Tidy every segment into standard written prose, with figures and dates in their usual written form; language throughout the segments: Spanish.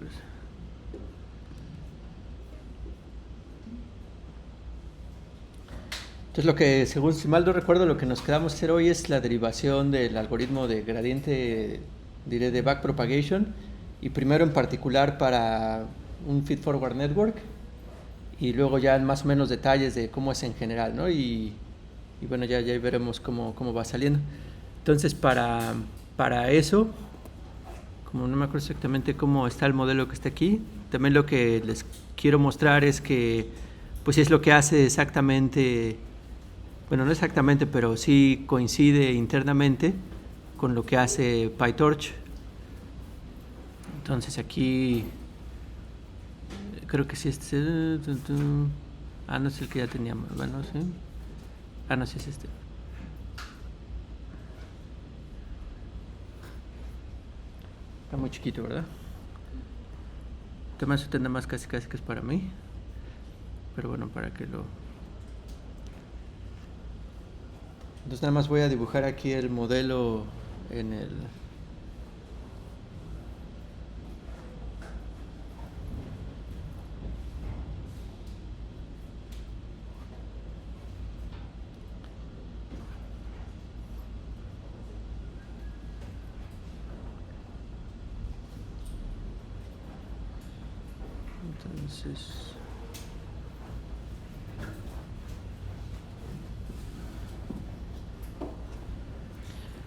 pues. Entonces lo que, según si mal no recuerdo, lo que nos quedamos a hacer hoy es la derivación del algoritmo de gradiente, diré, de backpropagation, y primero en particular para un feed-forward network, y luego ya en más o menos detalles de cómo es en general, ¿no? Y bueno, ya veremos cómo va saliendo. Entonces para eso, como no me acuerdo exactamente cómo está el modelo que está aquí, también lo que les quiero mostrar es que pues es lo que hace exactamente, bueno, no exactamente, pero sí coincide internamente con lo que hace PyTorch. Entonces aquí creo que sí este. Ah, no es el que ya teníamos. Bueno, sí. Ah, no, sí es este. Está muy chiquito, ¿verdad? Además, usted nada más casi que es para mí. Pero bueno, para que lo... Entonces nada más voy a dibujar aquí el modelo en el...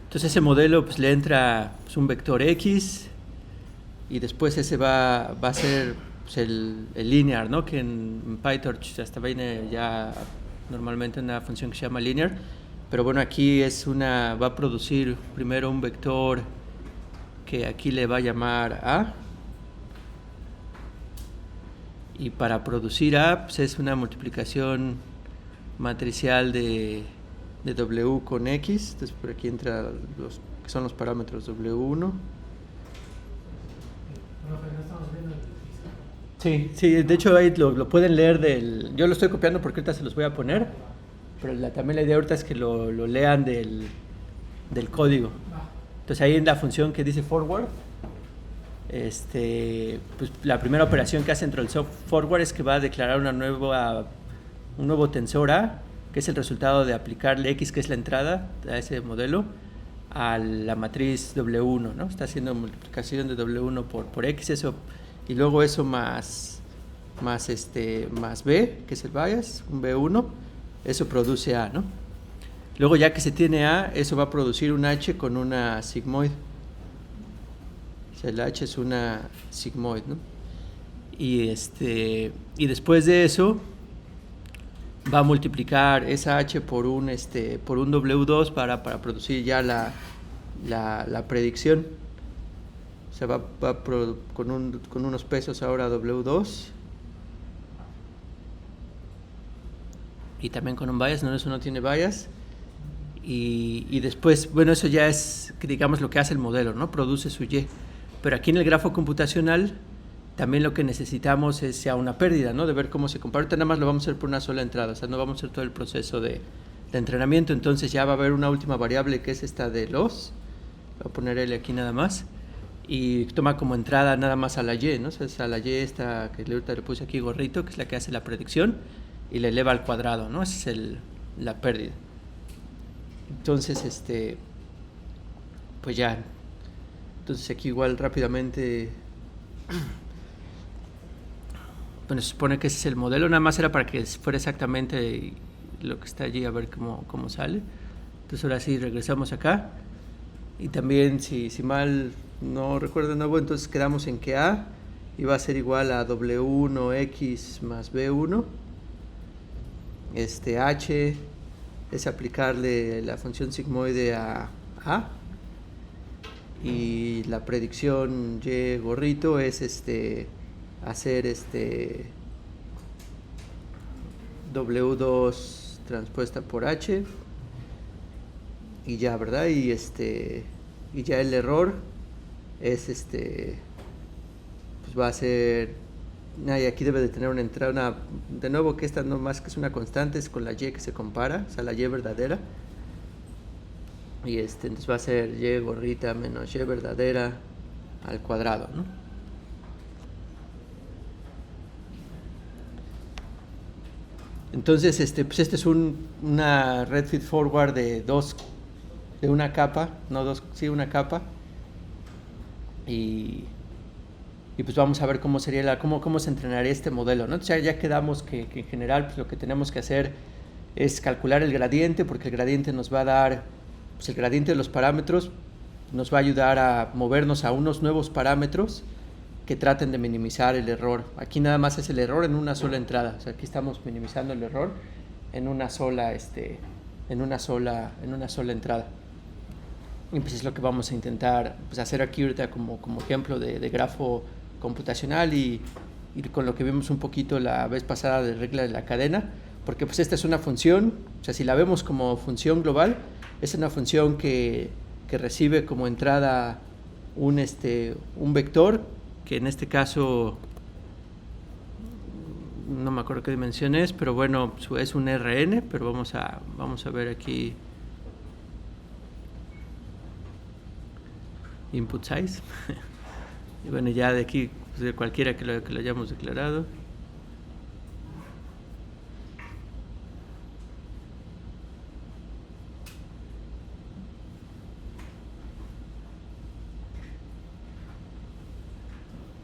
Entonces ese modelo pues le entra pues, un vector X y después ese va a ser pues, el linear, ¿no? Que en PyTorch hasta viene ya normalmente una función que se llama linear, pero bueno, aquí va a producir primero un vector que aquí le va a llamar A, y para producir A pues es una multiplicación matricial de W con X. Entonces por aquí entra los que son los parámetros W1. Sí, de hecho ahí lo pueden leer yo lo estoy copiando porque ahorita se los voy a poner, pero también la idea ahorita es que lo lean del código. Entonces ahí en la función que dice forward, pues la primera operación que hace dentro del forward es que va a declarar un nuevo tensor A, que es el resultado de aplicarle X, que es la entrada a ese modelo, a la matriz W1, ¿no? Está haciendo multiplicación de W1 por X, eso, y luego eso más B, que es el bias, un B1, eso produce A, ¿no? Luego ya que se tiene A, eso va a producir un H con una sigmoid. O sea, el H es una sigmoid, ¿no? Y después de eso va a multiplicar esa H por un W2 para producir ya la predicción. O sea, con unos pesos ahora W2 y también con un bias, no, eso no tiene bias. Y después, bueno, eso ya es, digamos, lo que hace el modelo, ¿no? Produce su Y. Pero aquí en el grafo computacional también lo que necesitamos es ya una pérdida, ¿no? De ver cómo se compara. Ahorita nada más lo vamos a hacer por una sola entrada, o sea, no vamos a hacer todo el proceso de entrenamiento. Entonces ya va a haber una última variable que es esta de los. Voy a poner L aquí nada más. Y toma como entrada nada más a la Y, ¿no? O sea, a la Y esta que ahorita le puse aquí gorrito, que es la que hace la predicción, y la eleva al cuadrado, ¿no? Esa es la pérdida. Entonces, pues ya. Entonces aquí igual rápidamente, bueno, se supone que ese es el modelo, nada más era para que fuera exactamente lo que está allí, a ver cómo sale. Entonces ahora sí regresamos acá, y también si mal no recuerdo de nuevo, entonces quedamos en que A iba a ser igual a W1X más B1. H es aplicarle la función sigmoide a A, y la predicción Y gorrito es hacer W2 transpuesta por H, y ya, ¿verdad? Y ya el error es pues va a ser, y aquí debe de tener una entrada, de nuevo, que esta no más que es una constante, es con la Y que se compara, o sea, la Y verdadera. Y entonces va a ser Y gorrita menos Y verdadera al cuadrado, ¿no? Entonces, pues este es una red feedforward de una capa, no dos, sí, una capa. Y pues vamos a ver cómo sería cómo se entrenaría este modelo, ¿no? Entonces ya quedamos que en general pues lo que tenemos que hacer es calcular el gradiente, porque el gradiente nos va a dar, pues el gradiente de los parámetros nos va a ayudar a movernos a unos nuevos parámetros que traten de minimizar el error. Aquí nada más es el error en una sola entrada, o sea, aquí estamos minimizando el error en una sola entrada. Y pues es lo que vamos a intentar pues hacer aquí ahorita como ejemplo de grafo computacional y con lo que vimos un poquito la vez pasada de regla de la cadena, porque pues esta es una función, o sea, si la vemos como función global, es una función que recibe como entrada un vector, que en este caso no me acuerdo qué dimensión es, pero bueno, es un Rn, pero vamos a ver aquí input size. Y bueno, ya de aquí, pues de cualquiera que lo hayamos declarado.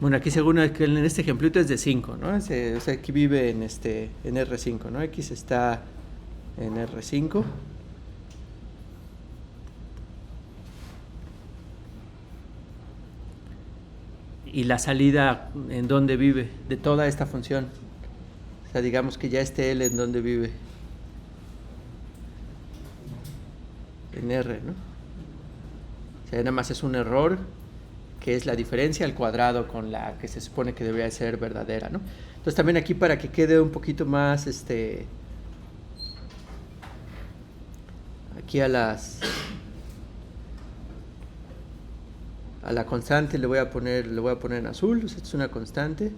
Bueno, aquí según en este ejemplito es de 5, ¿no? O sea, aquí vive en R5, ¿no? X está en R5. Y la salida en dónde vive de toda esta función. O sea, digamos que ya este L en dónde vive. En R, ¿no? O sea, nada más es un error, que es la diferencia al cuadrado con la que se supone que debería ser verdadera, ¿no? Entonces también aquí para que quede un poquito más, aquí a la constante le voy a poner en azul, o sea, esto es una constante,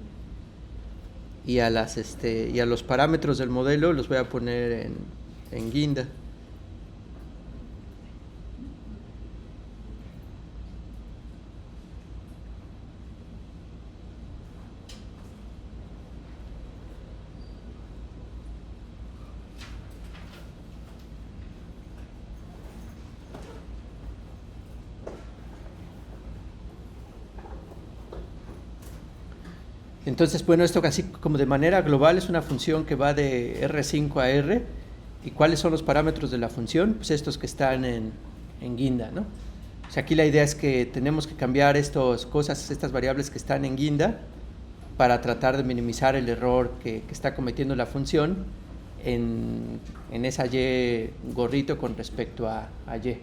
y a los parámetros del modelo los voy a poner en guinda. Entonces, bueno, esto casi como de manera global es una función que va de R5 a R. ¿Y cuáles son los parámetros de la función? Pues estos que están en guinda, ¿no? O sea, aquí la idea es que tenemos que cambiar estas variables que están en guinda para tratar de minimizar el error que está cometiendo la función en esa Y gorrito con respecto a Y.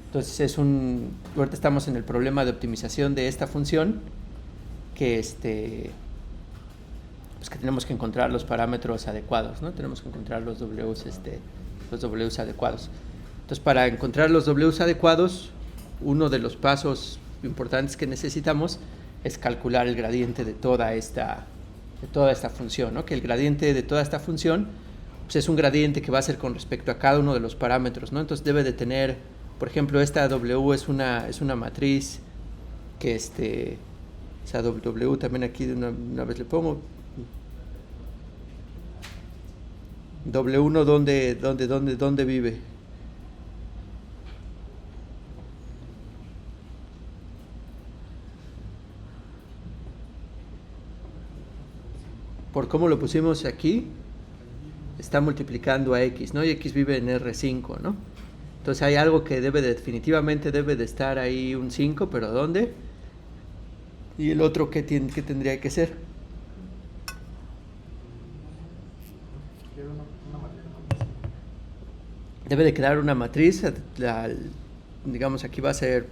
Entonces ahorita estamos en el problema de optimización de esta función que pues que tenemos que encontrar los parámetros adecuados, ¿no? Tenemos que encontrar los Ws adecuados. Entonces, para encontrar los Ws adecuados, uno de los pasos importantes que necesitamos es calcular el gradiente de toda esta función, ¿no? Que el gradiente de toda esta función pues es un gradiente que va a ser con respecto a cada uno de los parámetros, ¿no? Entonces debe de tener, por ejemplo, esta W es una matriz que o sea, W también aquí de una vez le pongo. W1 ¿dónde vive? Por cómo lo pusimos aquí, está multiplicando a X, ¿no? Y X vive en R5, ¿no? Entonces hay algo que definitivamente debe de estar ahí un 5, pero ¿dónde? ¿Y el otro qué tendría que ser? Debe de quedar una matriz, digamos aquí va a ser,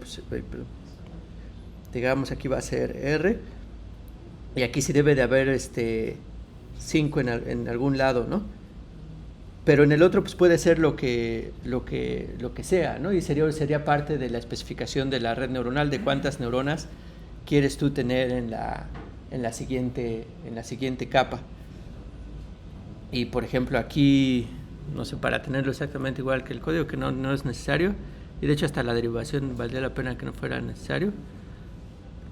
digamos aquí va a ser R, y aquí sí debe de haber 5 en algún lado, ¿no? Pero en el otro pues puede ser lo que sea, ¿no? Y sería parte de la especificación de la red neuronal de cuántas neuronas quieres tú tener en la siguiente capa. Y por ejemplo aquí, no sé, para tenerlo exactamente igual que el código, que no es necesario, y de hecho hasta la derivación valdría la pena que no fuera necesario,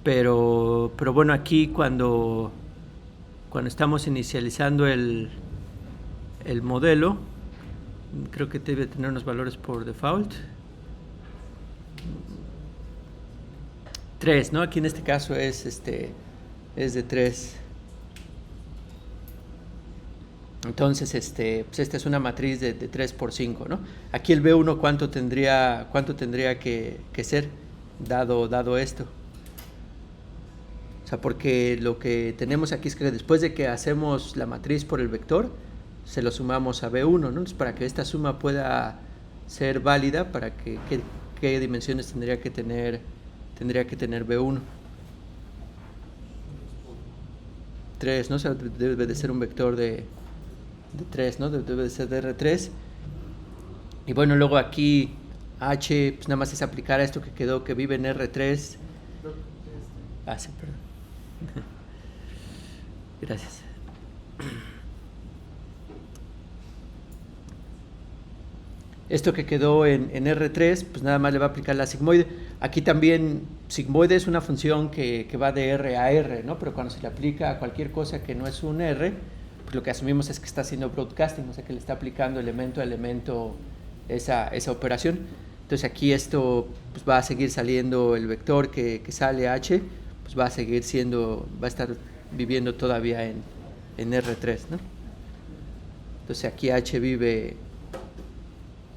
pero bueno, aquí cuando estamos inicializando el el modelo, creo que debe tener unos valores por default. 3, ¿no? Aquí en este caso es de 3. Entonces, pues esta es una matriz de 3 por 5, ¿no? Aquí el B1, ¿cuánto tendría que ser dado esto? O sea, porque lo que tenemos aquí es que después de que hacemos la matriz por el vector, se lo sumamos a B1, ¿no? Entonces, para que esta suma pueda ser válida, para que ¿qué dimensiones tendría que tener B1? 3, ¿no? O sea, debe de ser un vector de 3, ¿no? Debe de ser de R3. Y bueno, luego aquí H, pues nada más es aplicar a esto que quedó, que vive en R3. Sí, perdón. Gracias. Esto que quedó en R3, pues nada más le va a aplicar la sigmoide. Aquí también sigmoide es una función que va de R a R, ¿no? Pero cuando se le aplica a cualquier cosa que no es un R, pues lo que asumimos es que está haciendo broadcasting, o sea que le está aplicando elemento a elemento esa operación. Entonces aquí esto pues va a seguir saliendo el vector que sale H, pues va a estar viviendo todavía en R3, ¿no? Entonces aquí H vive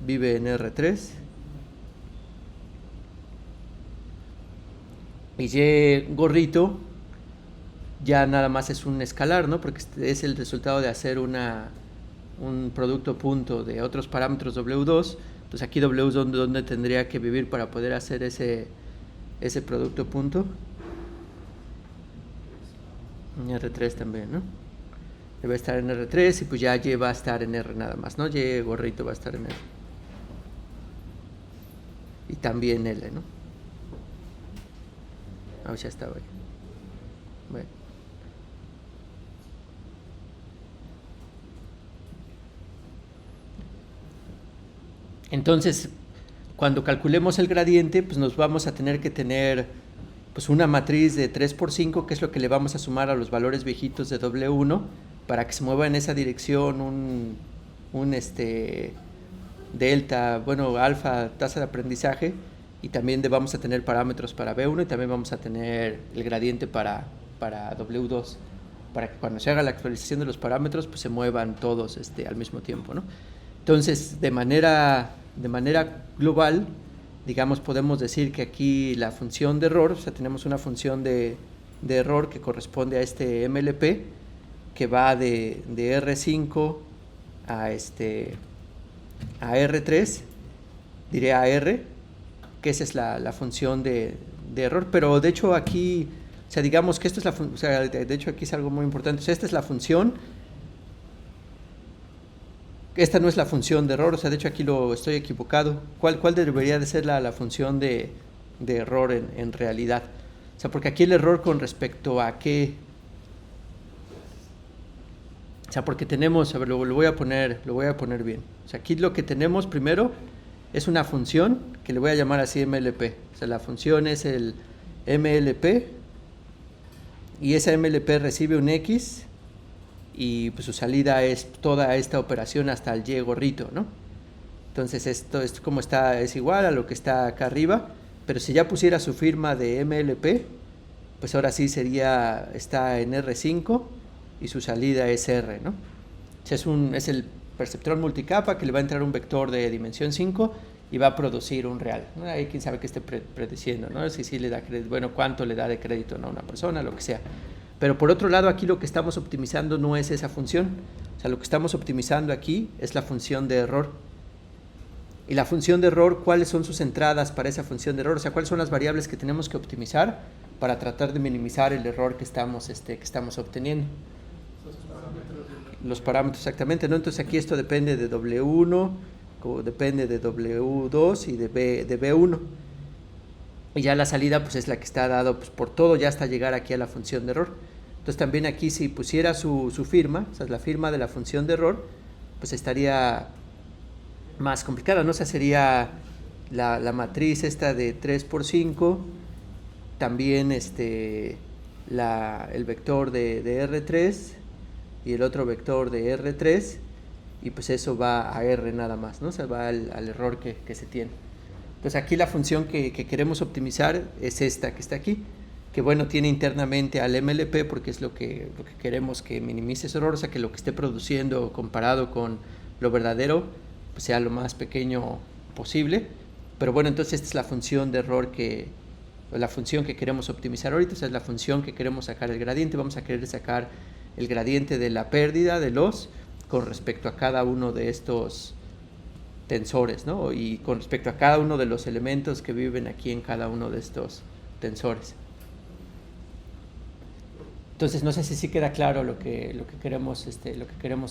en R3 y Y gorrito ya nada más es un escalar, ¿no? Porque es el resultado de hacer un producto punto de otros parámetros W2. Entonces aquí W es donde tendría que vivir para poder hacer ese producto punto. En R3 también, ¿no? Debe estar en R3 y pues ya Y va a estar en R nada más, ¿no? Y gorrito va a estar en R. Y también L, ¿no? Ya estaba ahí. Bueno. Entonces, cuando calculemos el gradiente, pues nos vamos a tener que tener pues una matriz de 3 por 5, que es lo que le vamos a sumar a los valores viejitos de W1 para que se mueva en esa dirección un delta, bueno, alfa, tasa de aprendizaje, y también vamos a tener parámetros para B1 y también vamos a tener el gradiente para W2, para que cuando se haga la actualización de los parámetros pues se muevan todos al mismo tiempo, ¿no? Entonces, de manera global, digamos, podemos decir que aquí la función de error, o sea, tenemos una función de error que corresponde a este MLP, que va de R5 a R3, diré a R, que esa es la función de error, pero de hecho aquí, o sea, digamos que esto es o sea, de hecho aquí es algo muy importante, o sea, esta es la función, esta no es la función de error, o sea, de hecho aquí lo estoy equivocado. ¿Cuál debería de ser la función de error en realidad? O sea, porque aquí el error con respecto a qué, o sea, porque tenemos, a ver, lo voy a poner bien. O sea, aquí lo que tenemos primero es una función que le voy a llamar así MLP. O sea, la función es el MLP y esa MLP recibe un X y pues su salida es toda esta operación hasta el Y gorrito, ¿no? Entonces esto como está, es igual a lo que está acá arriba, pero si ya pusiera su firma de MLP, pues ahora sí está en R5 y su salida es R, ¿no? O sea, es el perceptrón multicapa que le va a entrar un vector de dimensión 5 y va a producir un real, ¿no? Ahí quién sabe qué esté prediciendo, ¿no? Si le da crédito, bueno, cuánto le da de crédito, ¿no? A una persona, lo que sea. Pero por otro lado, aquí lo que estamos optimizando no es esa función. O sea, lo que estamos optimizando aquí es la función de error. Y la función de error, ¿cuáles son sus entradas para esa función de error? O sea, ¿cuáles son las variables que tenemos que optimizar para tratar de minimizar el error que estamos obteniendo? Los parámetros, exactamente, ¿no? Entonces aquí esto depende de W1, depende de W2 y de B1. Y ya la salida pues es la que está dado pues, por todo, ya hasta llegar aquí a la función de error. Entonces también aquí si pusiera su firma, o sea, la firma de la función de error, pues estaría más complicada, ¿no? O sea, sería la matriz esta de 3 por 5, también el vector de R3 y el otro vector de R3, y pues eso va a R nada más, ¿no? O sea, va al error que se tiene. Entonces aquí la función que queremos optimizar es esta que está aquí, que bueno, tiene internamente al MLP porque es lo que queremos que minimice ese error, o sea, que lo que esté produciendo comparado con lo verdadero pues sea lo más pequeño posible. Pero bueno, entonces esta es la función de error la función que queremos optimizar ahorita, o sea, es la función que queremos sacar el gradiente. Vamos a querer sacar el gradiente de la pérdida de loss con respecto a cada uno de estos tensores, ¿no? Y con respecto a cada uno de los elementos que viven aquí en cada uno de estos tensores. Entonces no sé si sí queda claro lo que queremos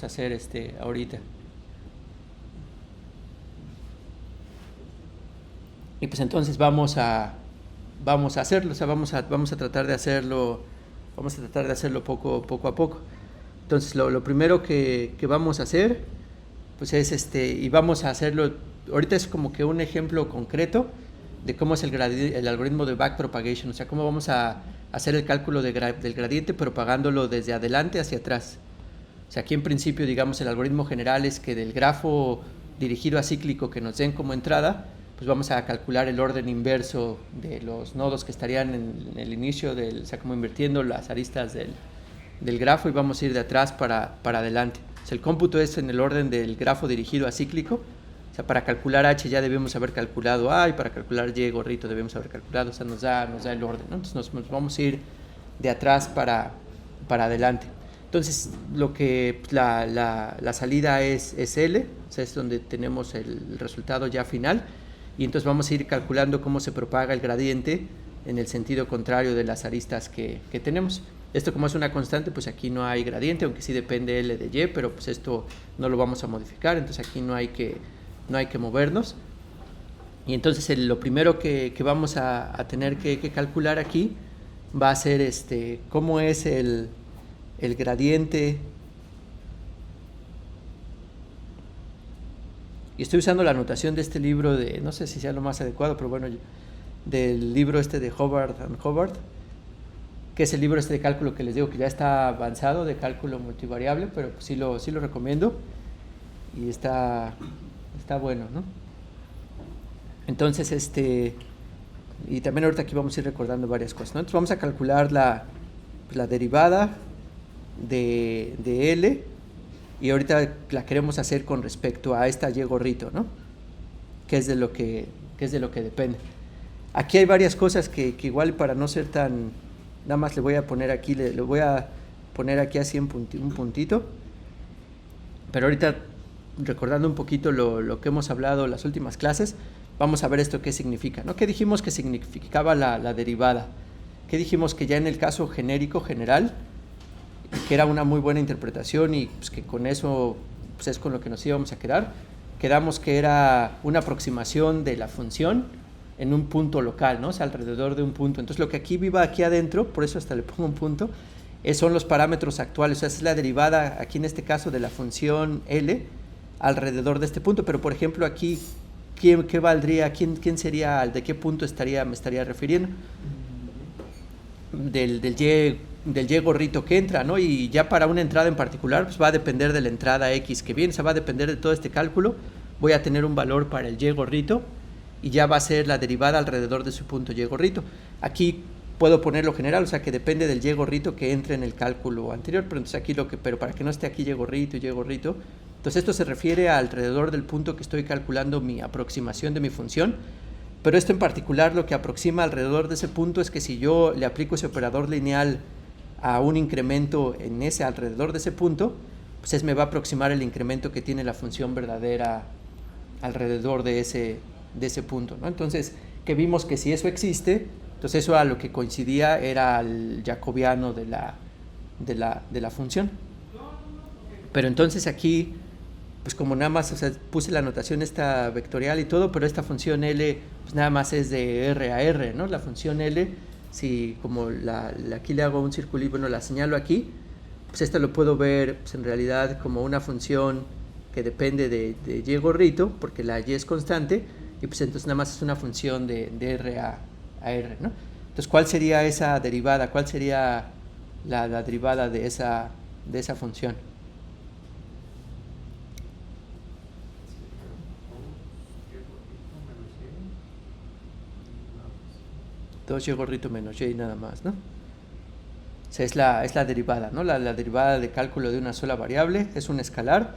hacer ahorita. Y pues entonces vamos a hacerlo, o sea, vamos a tratar de hacerlo poco a poco. Entonces lo primero que vamos a hacer pues es y vamos a hacerlo ahorita, es como que un ejemplo concreto de cómo es el algoritmo de backpropagation, o sea, cómo vamos a hacer el cálculo del gradiente propagándolo desde adelante hacia atrás. O sea, aquí en principio, digamos, el algoritmo general es que del grafo dirigido acíclico que nos den como entrada, pues vamos a calcular el orden inverso de los nodos que estarían en el inicio o sea, como invirtiendo las aristas del grafo, y vamos a ir de atrás para adelante. O sea, el cómputo es en el orden del grafo dirigido acíclico. O sea, para calcular H ya debemos haber calculado A, y para calcular Y gorrito debemos haber calculado, o sea, nos da el orden, ¿no? Entonces nos vamos a ir de atrás para adelante. Entonces, la salida es L, o sea, es donde tenemos el resultado ya final, y entonces vamos a ir calculando cómo se propaga el gradiente en el sentido contrario de las aristas que tenemos. Esto, como es una constante, pues aquí no hay gradiente, aunque sí depende L de Y, pero pues esto no lo vamos a modificar, entonces aquí no hay que movernos. Y entonces lo primero que vamos a tener que calcular aquí va a ser cómo es el gradiente. Y estoy usando la notación de este libro no sé si sea lo más adecuado, pero bueno, del libro de Hobart and Hobart, que es el libro de cálculo que les digo que ya está avanzado, de cálculo multivariable, pero pues sí lo recomiendo y está bueno, ¿no? Entonces, y también ahorita aquí vamos a ir recordando varias cosas, ¿no? Entonces vamos a calcular la derivada de L, y ahorita la queremos hacer con respecto a esta Y gorrito, ¿no? Que es de lo que depende. Aquí hay varias cosas que igual, para no ser tan, nada más le voy a poner aquí, le voy a poner aquí así un puntito, pero ahorita, recordando un poquito lo que hemos hablado en las últimas clases, vamos a ver esto qué significa, ¿no? ¿Qué dijimos que significaba la derivada? ¿Qué dijimos? Que ya en el caso genérico, general, que era una muy buena interpretación, y pues que con eso pues es con lo que nos íbamos a quedar. Quedamos que era una aproximación de la función en un punto local, ¿no? O sea, alrededor de un punto. Entonces lo que aquí viva aquí adentro, por eso hasta le pongo un punto, son los parámetros actuales. O sea, es la derivada aquí en este caso de la función L alrededor de este punto. Pero por ejemplo aquí, ¿qué valdría? ¿Quién sería? ¿De qué punto me estaría refiriendo? Del Y gorrito que entra, ¿no? Y ya para una entrada en particular, pues va a depender de la entrada X que viene, o sea, va a depender de todo este cálculo. Voy a tener un valor para el Y gorrito, y ya va a ser la derivada alrededor de su punto Y gorrito. Aquí puedo ponerlo general, o sea, que depende del Y gorrito que entre en el cálculo anterior, pero entonces aquí pero para que no esté aquí Y gorrito y Y gorrito, entonces esto se refiere a alrededor del punto que estoy calculando mi aproximación de mi función. Pero esto en particular, lo que aproxima alrededor de ese punto es que si yo le aplico ese operador lineal a un incremento en alrededor de ese punto, pues me va a aproximar el incremento que tiene la función verdadera alrededor de ese punto, ¿no? Entonces, que vimos que si eso existe, entonces eso a lo que coincidía era el jacobiano de la función. Pero entonces aquí, pues como nada más, o sea, puse la notación esta vectorial y todo, pero esta función L pues nada más es de R a R, ¿no? La función L, si como aquí le hago un circulito, bueno, la señalo aquí, pues esto lo puedo ver pues en realidad como una función que depende de Y gorrito, porque la Y es constante, y pues entonces nada más es una función de R a R, ¿no? Entonces, ¿cuál sería esa derivada? ¿Cuál sería la derivada de esa función? 2y gorrito menos y nada más, ¿no? O sea, es la derivada, ¿no? La derivada de cálculo de una sola variable, es un escalar,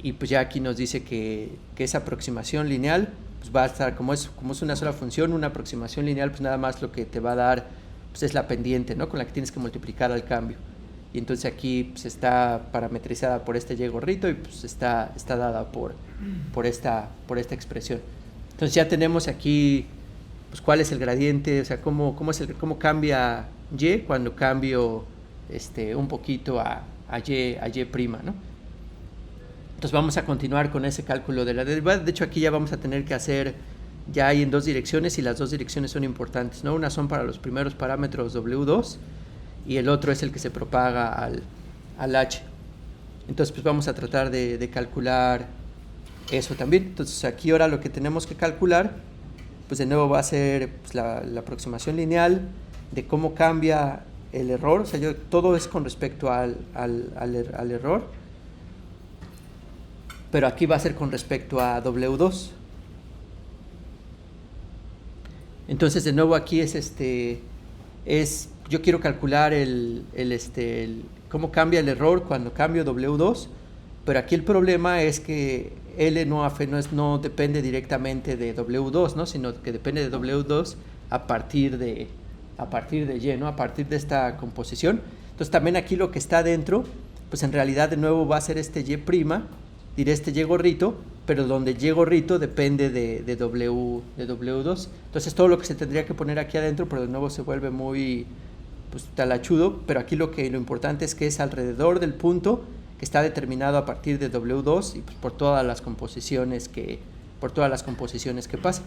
y pues ya aquí nos dice que esa aproximación lineal pues va a estar, como es una sola función, una aproximación lineal, pues nada más lo que te va a dar pues es la pendiente, ¿no? Con la que tienes que multiplicar al cambio. Y entonces aquí pues está parametrizada por este y gorrito y pues está dada por esta expresión. Entonces ya tenemos aquí pues cuál es el gradiente, o sea, cómo cambia y cuando cambio un poquito a y prima, ¿no? Entonces vamos a continuar con ese cálculo de la derivada. De hecho, aquí ya vamos a tener que hacer, ya hay en dos direcciones y las dos direcciones son importantes, ¿no? Una son para los primeros parámetros W2 y el otro es el que se propaga al H. Entonces pues vamos a tratar de calcular eso también. Entonces aquí ahora lo que tenemos que calcular pues de nuevo va a ser pues, la aproximación lineal de cómo cambia el error. O sea, todo es con respecto al error, pero aquí va a ser con respecto a W2. Entonces de nuevo aquí yo quiero calcular cómo cambia el error cuando cambio W2, pero aquí el problema es que L no depende directamente de W2, ¿no? Sino que depende de W2 a partir de Y, ¿no? A partir de esta composición. Entonces también aquí lo que está dentro, pues en realidad de nuevo va a ser este Y', diré este Y gorrito, pero donde Y gorrito depende de W2. Entonces todo lo que se tendría que poner aquí adentro, pero de nuevo se vuelve muy pues, talachudo, pero aquí lo importante es que es alrededor del punto que está determinado a partir de W2 y pues, por todas las composiciones que pasan.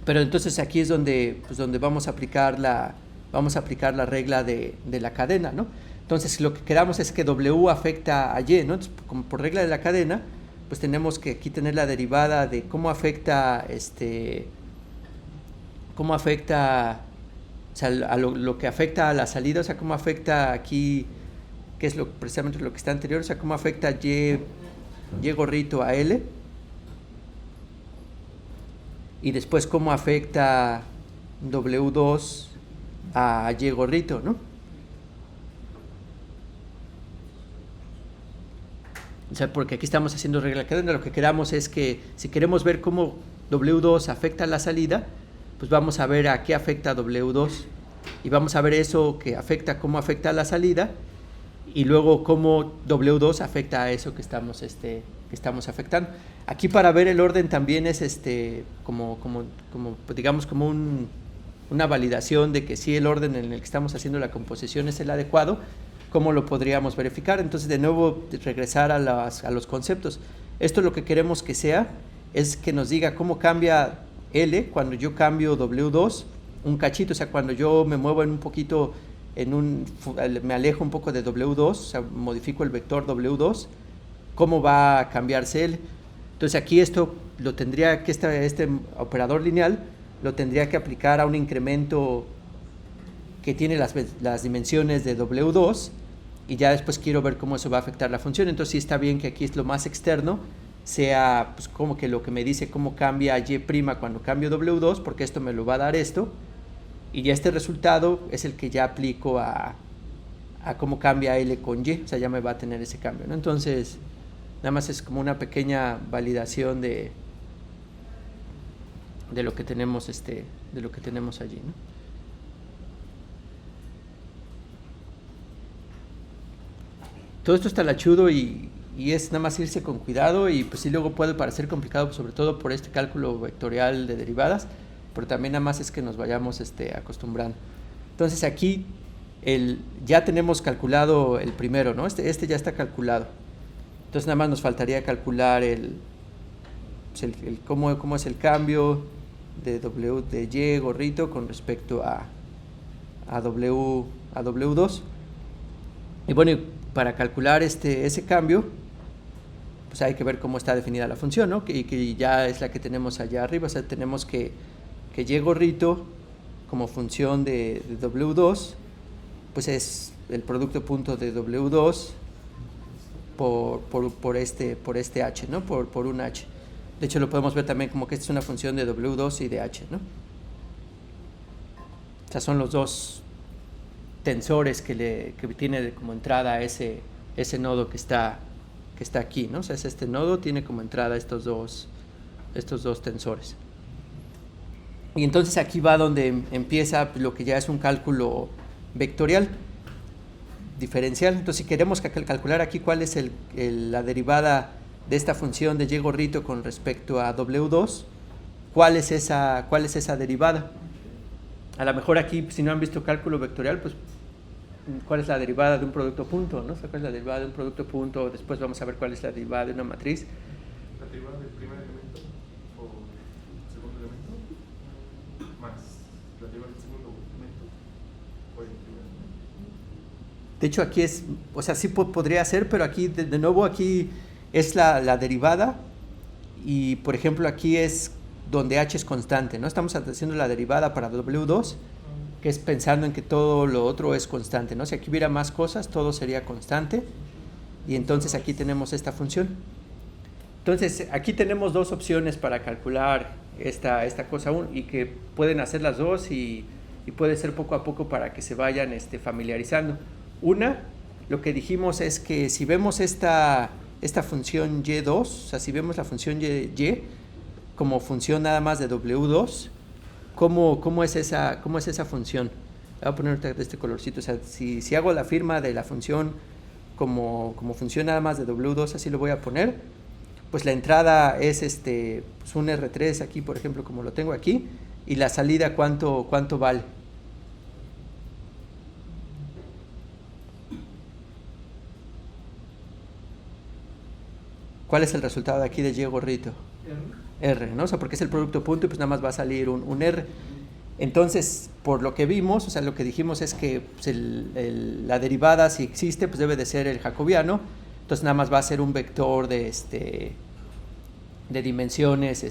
Pero entonces aquí es donde vamos a aplicar la regla de la cadena, ¿no? Entonces lo que queramos es que W afecta a Y, ¿no? Entonces, como por regla de la cadena, pues tenemos que aquí tener la derivada de cómo afecta o sea, a lo que afecta a la salida, o sea, cómo afecta aquí, que es precisamente lo que está anterior, o sea, cómo afecta Y gorrito a L, y después cómo afecta W2 a Y gorrito, ¿no? O sea, porque aquí estamos haciendo regla de cadena, lo que queramos es que si queremos ver cómo W2 afecta a la salida, pues vamos a ver a qué afecta W2 y vamos a ver eso que afecta, cómo afecta a la salida, y luego cómo W2 afecta a eso que estamos afectando. Aquí para ver el orden también es como una validación de que sí el orden en el que estamos haciendo la composición es el adecuado. ¿Cómo lo podríamos verificar? Entonces de nuevo regresar a los conceptos. Esto lo que queremos que sea es que nos diga cómo cambia L cuando yo cambio W2 un cachito, o sea, cuando yo me muevo en un poquito, me alejo un poco de W2, o sea, modifico el vector W2, ¿cómo va a cambiarse L? Entonces aquí esto lo tendría que, este operador lineal lo tendría que aplicar a un incremento que tiene las dimensiones de W2, y ya después quiero ver cómo eso va a afectar la función. Entonces sí está bien que aquí es lo más externo, sea pues como que lo que me dice cómo cambia Y' cuando cambio W2, porque esto me lo va a dar esto, y ya este resultado es el que ya aplico a cómo cambia L con Y, o sea, ya me va a tener ese cambio, ¿no? Entonces nada más es como una pequeña validación de lo que tenemos allí, ¿no? Todo esto está lachudo y es nada más irse con cuidado, y pues sí luego puede parecer complicado, sobre todo por este cálculo vectorial de derivadas, pero también nada más es que nos vayamos acostumbrando. Entonces aquí ya tenemos calculado el primero, ¿no? Este ya está calculado. Entonces nada más nos faltaría calcular cómo es el cambio de Y gorrito con respecto a W2. Y bueno, para calcular ese cambio, pues hay que ver cómo está definida la función, ¿no? Que ya es la que tenemos allá arriba. O sea, tenemos que Y gorrito como función de W2, pues es el producto punto de W2 por este H, ¿no? Por un H. De hecho, lo podemos ver también como que esta es una función de W2 y de H, ¿no? O sea, son los dos tensores que tiene como entrada ese nodo que está aquí, ¿no? O sea, este nodo tiene como entrada estos dos tensores. Y entonces aquí va donde empieza lo que ya es un cálculo vectorial diferencial. Entonces, si queremos calcular aquí cuál es la derivada de esta función de y gorrito con respecto a W2, ¿cuál es esa derivada? A lo mejor aquí, si no han visto cálculo vectorial, pues cuál es la derivada de un producto punto, ¿no? O sea, cuál es la derivada de un producto punto. Después vamos a ver cuál es la derivada de una matriz. La derivada del primer elemento o el segundo elemento más la derivada del segundo elemento o el primer elemento. De hecho, aquí es, o sea, sí podría ser, pero aquí, de nuevo, aquí es la derivada y, por ejemplo, aquí es donde h es constante, ¿no? Estamos haciendo la derivada para W2, que es pensando en que todo lo otro es constante, ¿no? Si aquí hubiera más cosas, todo sería constante, y entonces aquí tenemos esta función. Entonces, aquí tenemos dos opciones para calcular esta cosa, y que pueden hacer las dos, y puede ser poco a poco para que se vayan familiarizando. Una, lo que dijimos es que si vemos esta función y2, o sea, si vemos la función y como función nada más de W2, ¿cómo es esa función? Voy a poner este colorcito. O sea, si hago la firma de la función como función nada más de W2, así lo voy a poner, pues la entrada es pues un R3 aquí, por ejemplo, como lo tengo aquí, y la salida ¿cuánto vale? ¿Cuál es el resultado de aquí de y gorrito? R, ¿no? O sea, porque es el producto punto y pues nada más va a salir un R. Entonces, por lo que vimos, o sea, lo que dijimos es que pues, la derivada, si existe, pues debe de ser el jacobiano. Entonces nada más va a ser un vector de dimensiones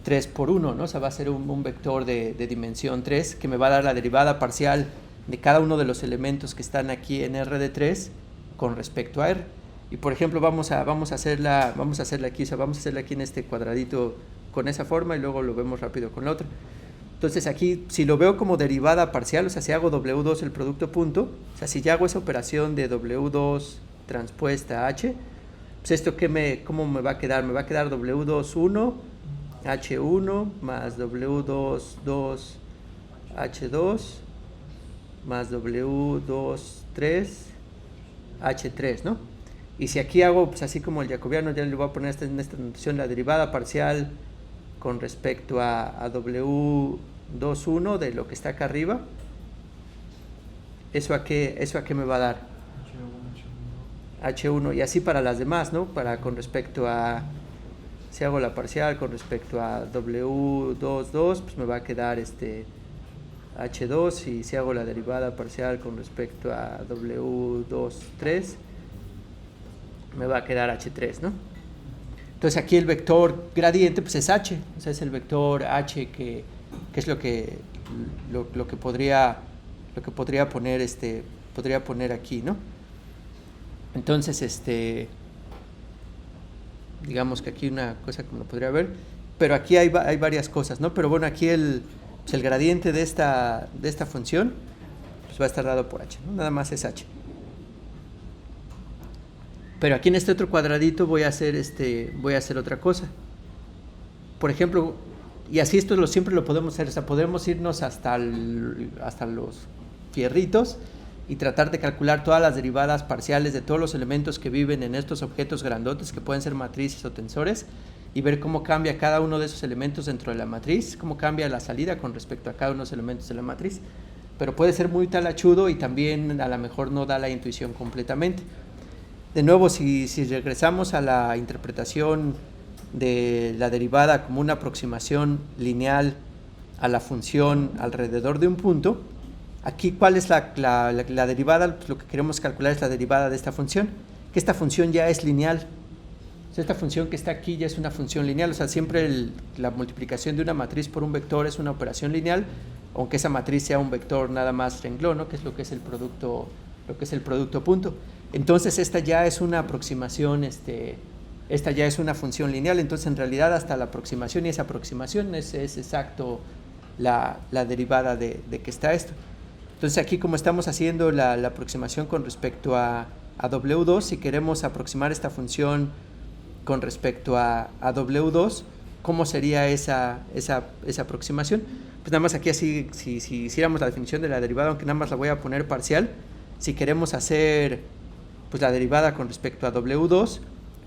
3 por 1, ¿no? O sea, va a ser un vector de dimensión 3 que me va a dar la derivada parcial de cada uno de los elementos que están aquí en R de 3 con respecto a R. Y por ejemplo, vamos a hacerla aquí, o sea, vamos a hacerla aquí en este cuadradito con esa forma y luego lo vemos rápido con la otra. Entonces aquí, si lo veo como derivada parcial, o sea, si hago W2 el producto punto, o sea, si ya hago esa operación de W2 transpuesta a H, pues esto ¿cómo me va a quedar? Me va a quedar W21 H1 más W22 H2 más W23 H3, ¿no? Y si aquí hago, pues así como el jacobiano, ya le voy a poner en esta notación la derivada parcial con respecto a W21 de lo que está acá arriba, ¿eso a qué me va a dar? H1, y así para las demás, ¿no? Con respecto a, si hago la parcial con respecto a W22, pues me va a quedar H2, y si hago la derivada parcial con respecto a W23, me va a quedar H3, ¿no? Entonces aquí el vector gradiente pues es H, o sea, es el vector H que es lo que podría poner aquí, ¿no? Entonces digamos que aquí una cosa como lo podría ver, pero aquí hay varias cosas, ¿no? Pero bueno, aquí el gradiente de esta función pues va a estar dado por H, ¿no? Nada más es H. Pero aquí en este otro cuadradito voy a hacer otra cosa. Por ejemplo, y así esto siempre lo podemos hacer, o sea, podemos irnos hasta los fierritos y tratar de calcular todas las derivadas parciales de todos los elementos que viven en estos objetos grandotes que pueden ser matrices o tensores, y ver cómo cambia cada uno de esos elementos dentro de la matriz, cómo cambia la salida con respecto a cada uno de los elementos de la matriz. Pero puede ser muy talachudo y también a lo mejor no da la intuición completamente. De nuevo, si regresamos a la interpretación de la derivada como una aproximación lineal a la función alrededor de un punto, aquí ¿cuál es la derivada? Pues lo que queremos calcular es la derivada de esta función, que esta función ya es lineal. O sea, esta función que está aquí ya es una función lineal, o sea, siempre la multiplicación de una matriz por un vector es una operación lineal, aunque esa matriz sea un vector nada más renglón, ¿no? Que es lo que es el producto punto. Entonces esta ya es una aproximación, esta ya es una función lineal. Entonces en realidad hasta la aproximación, y esa aproximación es exacto la derivada de que está esto. Entonces aquí, como estamos haciendo la aproximación con respecto a W2, si queremos aproximar esta función con respecto a W2, ¿cómo sería esa aproximación? Pues nada más aquí, así, si hiciéramos la definición de la derivada, aunque nada más la voy a poner parcial, si queremos hacer pues la derivada con respecto a W2,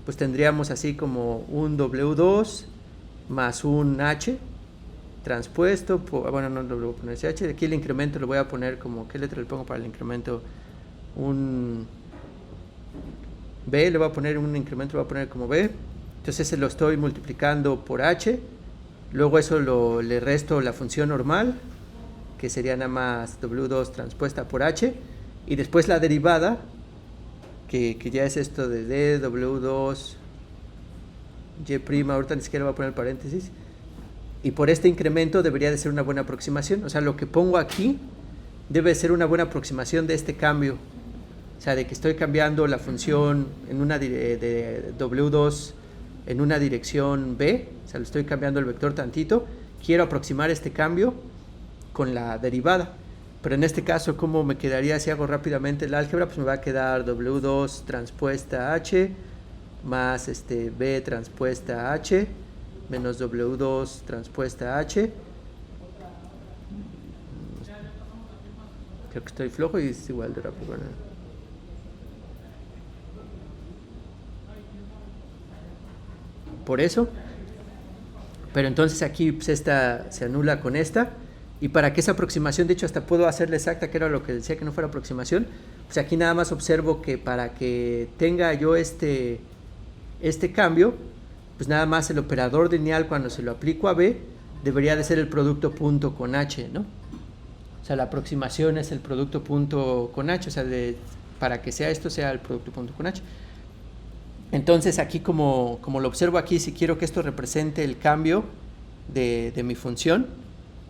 pues tendríamos así como un W2 más un H transpuesto, bueno, no lo voy a poner ese H, aquí el incremento lo voy a poner como, ¿qué letra le pongo para el incremento? Un B, le voy a poner un incremento, lo voy a poner como B, entonces ese lo estoy multiplicando por H, luego eso le resto la función normal, que sería nada más W2 transpuesta por H, y después la derivada, que ya es esto de D, W2, Y', ahorita ni siquiera voy a poner paréntesis, y por este incremento debería de ser una buena aproximación, o sea, lo que pongo aquí debe ser una buena aproximación de este cambio, o sea, de que estoy cambiando la función en una de W2 en una dirección B, o sea, le estoy cambiando el vector tantito, quiero aproximar este cambio con la derivada, pero en este caso, ¿cómo me quedaría si hago rápidamente el álgebra? Pues me va a quedar W2 transpuesta H más B transpuesta H menos W2 transpuesta H. Creo que estoy flojo y es igual de rápido. Bueno. Por eso. Pero entonces aquí pues esta se anula con esta. Y para que esa aproximación, de hecho hasta puedo hacerla exacta, que era lo que decía que no fuera aproximación, pues aquí nada más observo que para que tenga yo este cambio, pues nada más el operador lineal cuando se lo aplico a B debería de ser el producto punto con H, ¿no? O sea, la aproximación es el producto punto con H, o sea, para que sea esto sea el producto punto con H. Entonces aquí como lo observo aquí, si quiero que esto represente el cambio de mi función,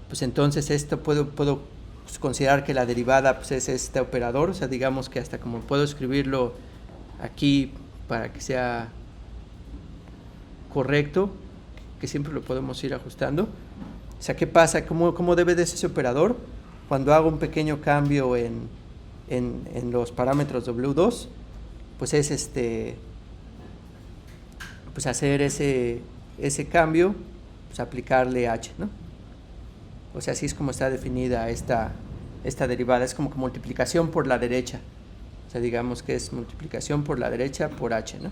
pues entonces esto puedo pues, considerar que la derivada pues, es este operador, o sea, digamos que hasta como puedo escribirlo aquí para que sea correcto, que siempre lo podemos ir ajustando. O sea, ¿qué pasa? ¿Cómo debe de ser ese operador? Cuando hago un pequeño cambio en los parámetros W2, pues es pues hacer ese cambio, pues aplicarle H, ¿no? O sea, así es como está definida esta derivada, es como que multiplicación por la derecha. O sea, digamos que es multiplicación por la derecha por H, ¿no?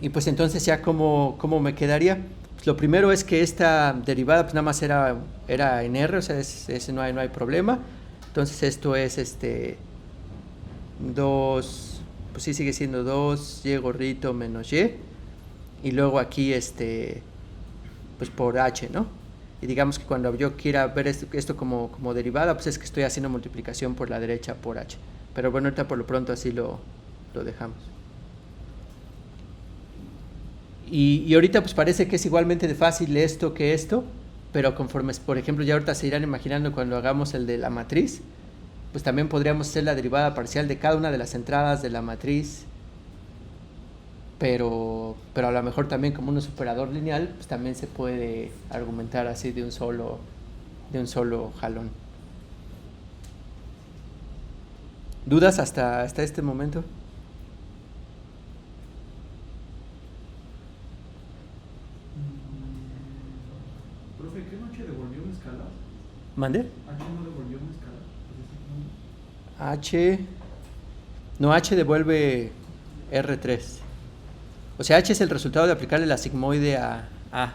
Y pues entonces ya cómo me quedaría. Pues lo primero es que esta derivada pues nada más era en R, o sea, ese no hay problema. Entonces esto es 2, pues sí sigue siendo 2y gorrito menos y. Y luego aquí pues por H, ¿no? Y digamos que cuando yo quiera ver esto como derivada, pues es que estoy haciendo multiplicación por la derecha por H. Pero bueno, ahorita por lo pronto así lo dejamos. Y ahorita pues parece que es igualmente de fácil esto que esto, pero conforme, por ejemplo, ya ahorita se irán imaginando cuando hagamos el de la matriz, pues también podríamos hacer la derivada parcial de cada una de las entradas de la matriz, pero a lo mejor también como un operador lineal, pues también se puede argumentar así de un solo jalón. ¿Dudas hasta este momento? ¿Qué no H devolvió una escala? ¿Mande? ¿H no devolvió una escala? H devuelve R3. O sea, H es el resultado de aplicarle la sigmoide a A.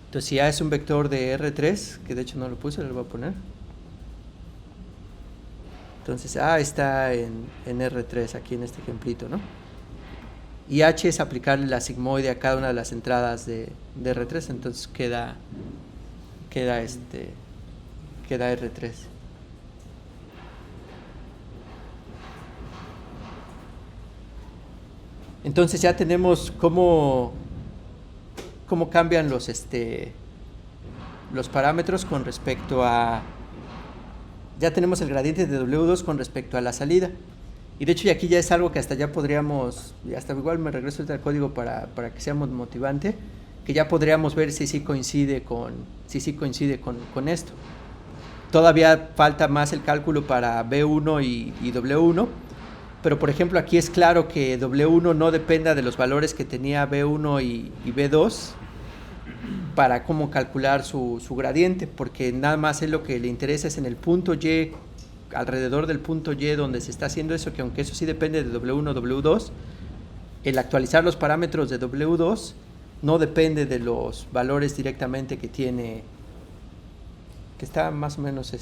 Entonces, si A es un vector de R3, que de hecho no lo puse, lo voy a poner. Entonces, A está en R3, aquí en este ejemplito, ¿no? Y H es aplicarle la sigmoide a cada una de las entradas de R3, entonces queda R3. Entonces ya tenemos cómo cambian los parámetros con respecto a... Ya tenemos el gradiente de W2 con respecto a la salida. Y de hecho aquí ya es algo que hasta ya podríamos, hasta igual me regreso al código para que sea motivante, que ya podríamos ver si sí coincide con esto. Todavía falta más el cálculo para B1 y W1, pero por ejemplo aquí es claro que W1 no dependa de los valores que tenía B1 y B2 para cómo calcular su gradiente, porque nada más es lo que le interesa es en el punto Y, alrededor del punto Y donde se está haciendo eso, que aunque eso sí depende de W1 o W2, el actualizar los parámetros de W2 no depende de los valores directamente que tiene, que está más o menos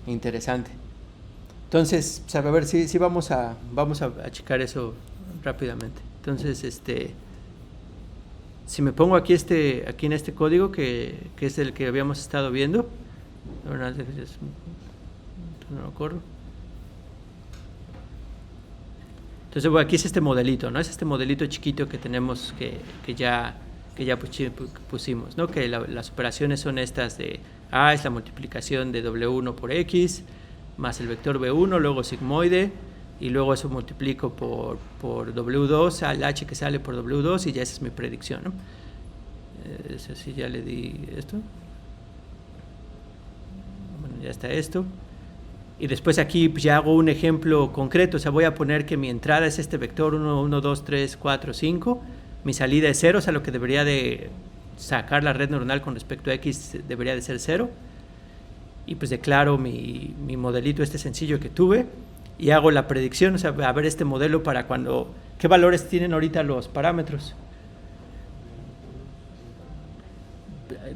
interesante. Entonces, a ver, sí vamos a checar eso rápidamente. Entonces, si me pongo aquí en este código que es el que habíamos estado viendo, no lo corro. Entonces, bueno, aquí es este modelito, ¿no? Es este modelito chiquito que tenemos que ya pusimos, ¿no? Que las operaciones son estas de A es la multiplicación de W1 por X más el vector B1, luego sigmoide, y luego eso multiplico por W2 al H que sale por W2 y ya esa es mi predicción, ¿no? Eso sí, ya le di esto. Bueno, ya está esto. Y después aquí pues, ya hago un ejemplo concreto, o sea, voy a poner que mi entrada es este vector 1, 1, 2, 3, 4, 5, mi salida es 0, o sea, lo que debería de sacar la red neuronal con respecto a X debería de ser 0, y pues declaro mi modelito sencillo que tuve, y hago la predicción, o sea, a ver este modelo para cuando, ¿qué valores tienen ahorita los parámetros?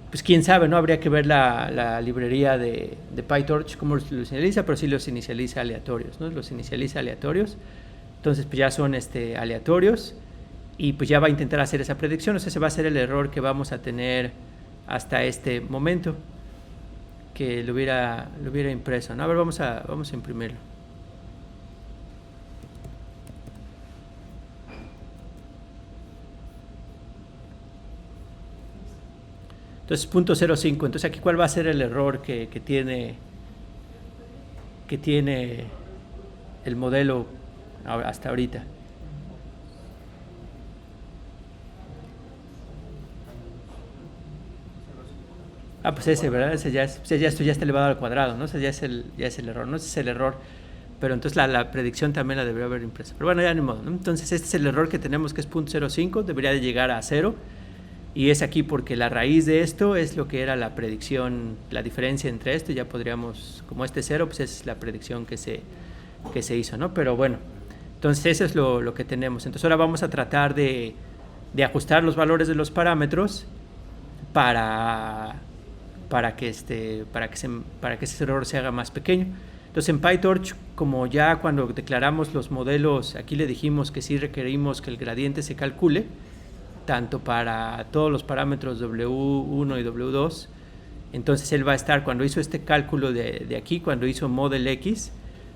Pues quién sabe, ¿no? Habría que ver la librería de PyTorch, cómo los inicializa, pero sí los inicializa aleatorios, ¿no? Los inicializa aleatorios, entonces pues ya son aleatorios, y pues ya va a intentar hacer esa predicción, o sea, ese va a ser el error que vamos a tener hasta este momento, que lo hubiera impreso, ¿no? A ver, vamos a imprimirlo. Entonces, 0.05. Entonces, aquí, ¿cuál va a ser el error que tiene el modelo hasta ahorita? Pues ese, ¿verdad? Esto ya está elevado al cuadrado, ¿no? Ese ya es el error, ¿no? Ese es el error. Pero entonces la predicción también la debería haber impresa. Pero bueno, ya ni modo, ¿no? Entonces, este es el error que tenemos, que es 0.05. Debería de llegar a 0. Y es aquí porque la raíz de esto es lo que era la predicción, la diferencia entre esto. Ya podríamos, como 0, pues es la predicción que se hizo, ¿no? Pero bueno, entonces eso es lo que tenemos. Entonces ahora vamos a tratar de ajustar los valores de los parámetros para que ese error se haga más pequeño. Entonces en PyTorch, como ya cuando declaramos los modelos, aquí le dijimos que sí requerimos que el gradiente se calcule, tanto para todos los parámetros W1 y W2, entonces él va a estar, cuando hizo este cálculo de aquí, cuando hizo Model X,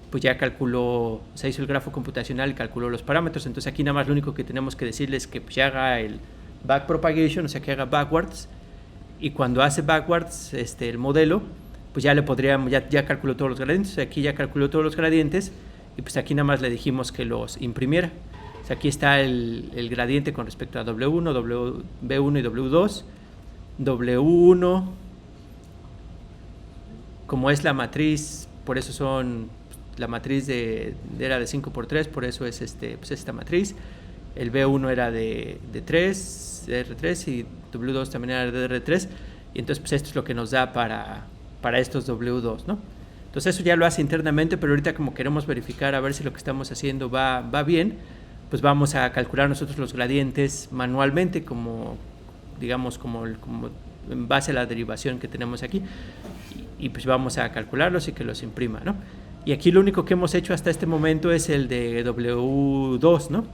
pues ya calculó, o sea, hizo el grafo computacional y calculó los parámetros. Entonces aquí nada más lo único que tenemos que decirle es que pues, ya haga el backpropagation, o sea, que haga backwards, y cuando hace backwards el modelo, pues ya le podríamos, ya calculó todos los gradientes, aquí ya calculó todos los gradientes, y pues aquí nada más le dijimos que los imprimiera. O sea, aquí está el gradiente con respecto a W1, B1 y W2. W1, como es la matriz, por eso son, la matriz era de 5 por 3, por eso es pues esta matriz. El B1 era de 3, de R3, y W2 también era de R3, y entonces pues esto es lo que nos da para estos W2, ¿no? Entonces eso ya lo hace internamente, pero ahorita como queremos verificar a ver si lo que estamos haciendo va bien, pues vamos a calcular nosotros los gradientes manualmente, como en base a la derivación que tenemos aquí, y pues vamos a calcularlos y que los imprima, ¿no? Y aquí lo único que hemos hecho hasta este momento es el de W2, ¿no?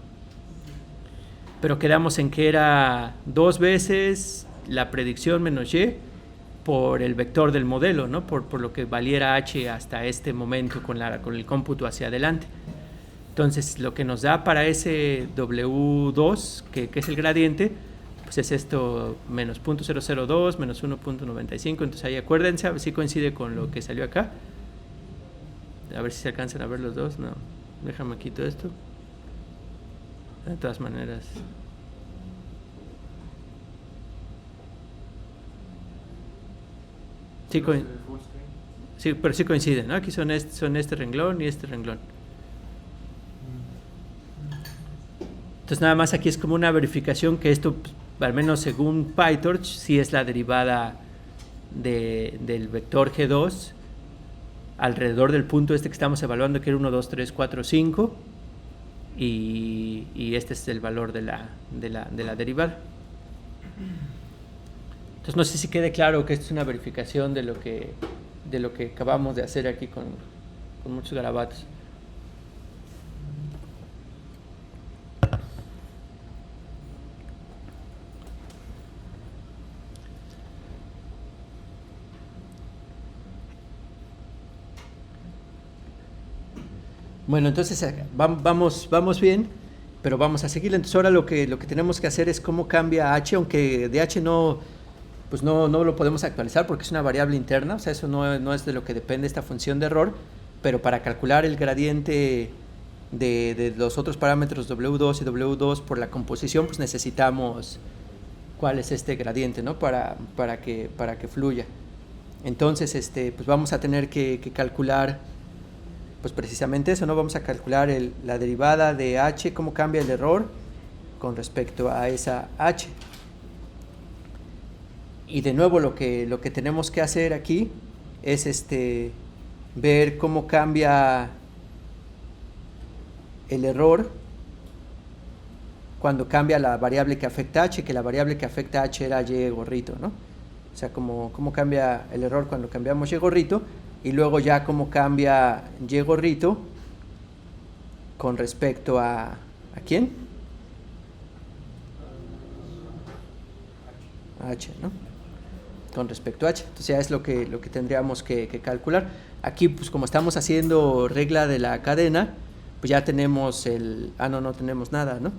Pero quedamos en que era 2 veces la predicción menos Y por el vector del modelo, ¿no? Por lo que valiera H hasta este momento con el cómputo hacia adelante. Entonces, lo que nos da para ese W2, que es el gradiente, pues es esto menos 0.002 menos 1.95, entonces ahí acuérdense, a ver si coincide con lo que salió acá. A ver si se alcanzan a ver los dos. No, déjame quito esto. De todas maneras. Sí, sí, pero sí coinciden, ¿no? Aquí son este renglón y este renglón. Entonces nada más aquí es como una verificación que esto, pues, al menos según PyTorch, sí es la derivada del vector G2 alrededor del punto este que estamos evaluando, que era 1, 2, 3, 4, 5, y este es el valor de la derivada. Entonces no sé si quede claro que esto es una verificación de lo que acabamos de hacer aquí con muchos garabatos. Bueno, entonces vamos bien, pero vamos a seguir. Entonces ahora lo que tenemos que hacer es cómo cambia h, aunque de h no lo podemos actualizar porque es una variable interna, o sea, eso no es de lo que depende esta función de error, pero para calcular el gradiente de los otros parámetros W2 y W2 por la composición, pues necesitamos cuál es este gradiente, ¿no? Para que fluya. Entonces, pues vamos a tener que calcular, pues precisamente eso, ¿no? Vamos a calcular la derivada de h, cómo cambia el error con respecto a esa h. Y de nuevo lo que tenemos que hacer aquí es ver cómo cambia el error cuando cambia la variable que afecta h, que la variable que afecta h era y gorrito, ¿no? O sea, cómo cambia el error cuando cambiamos y gorrito, y luego ya cómo cambia y gorrito con respecto ¿a quién? A h, ¿no? Con respecto a h. Entonces ya es lo que tendríamos que calcular. Aquí, pues como estamos haciendo regla de la cadena, pues ya tenemos no tenemos nada, ¿no?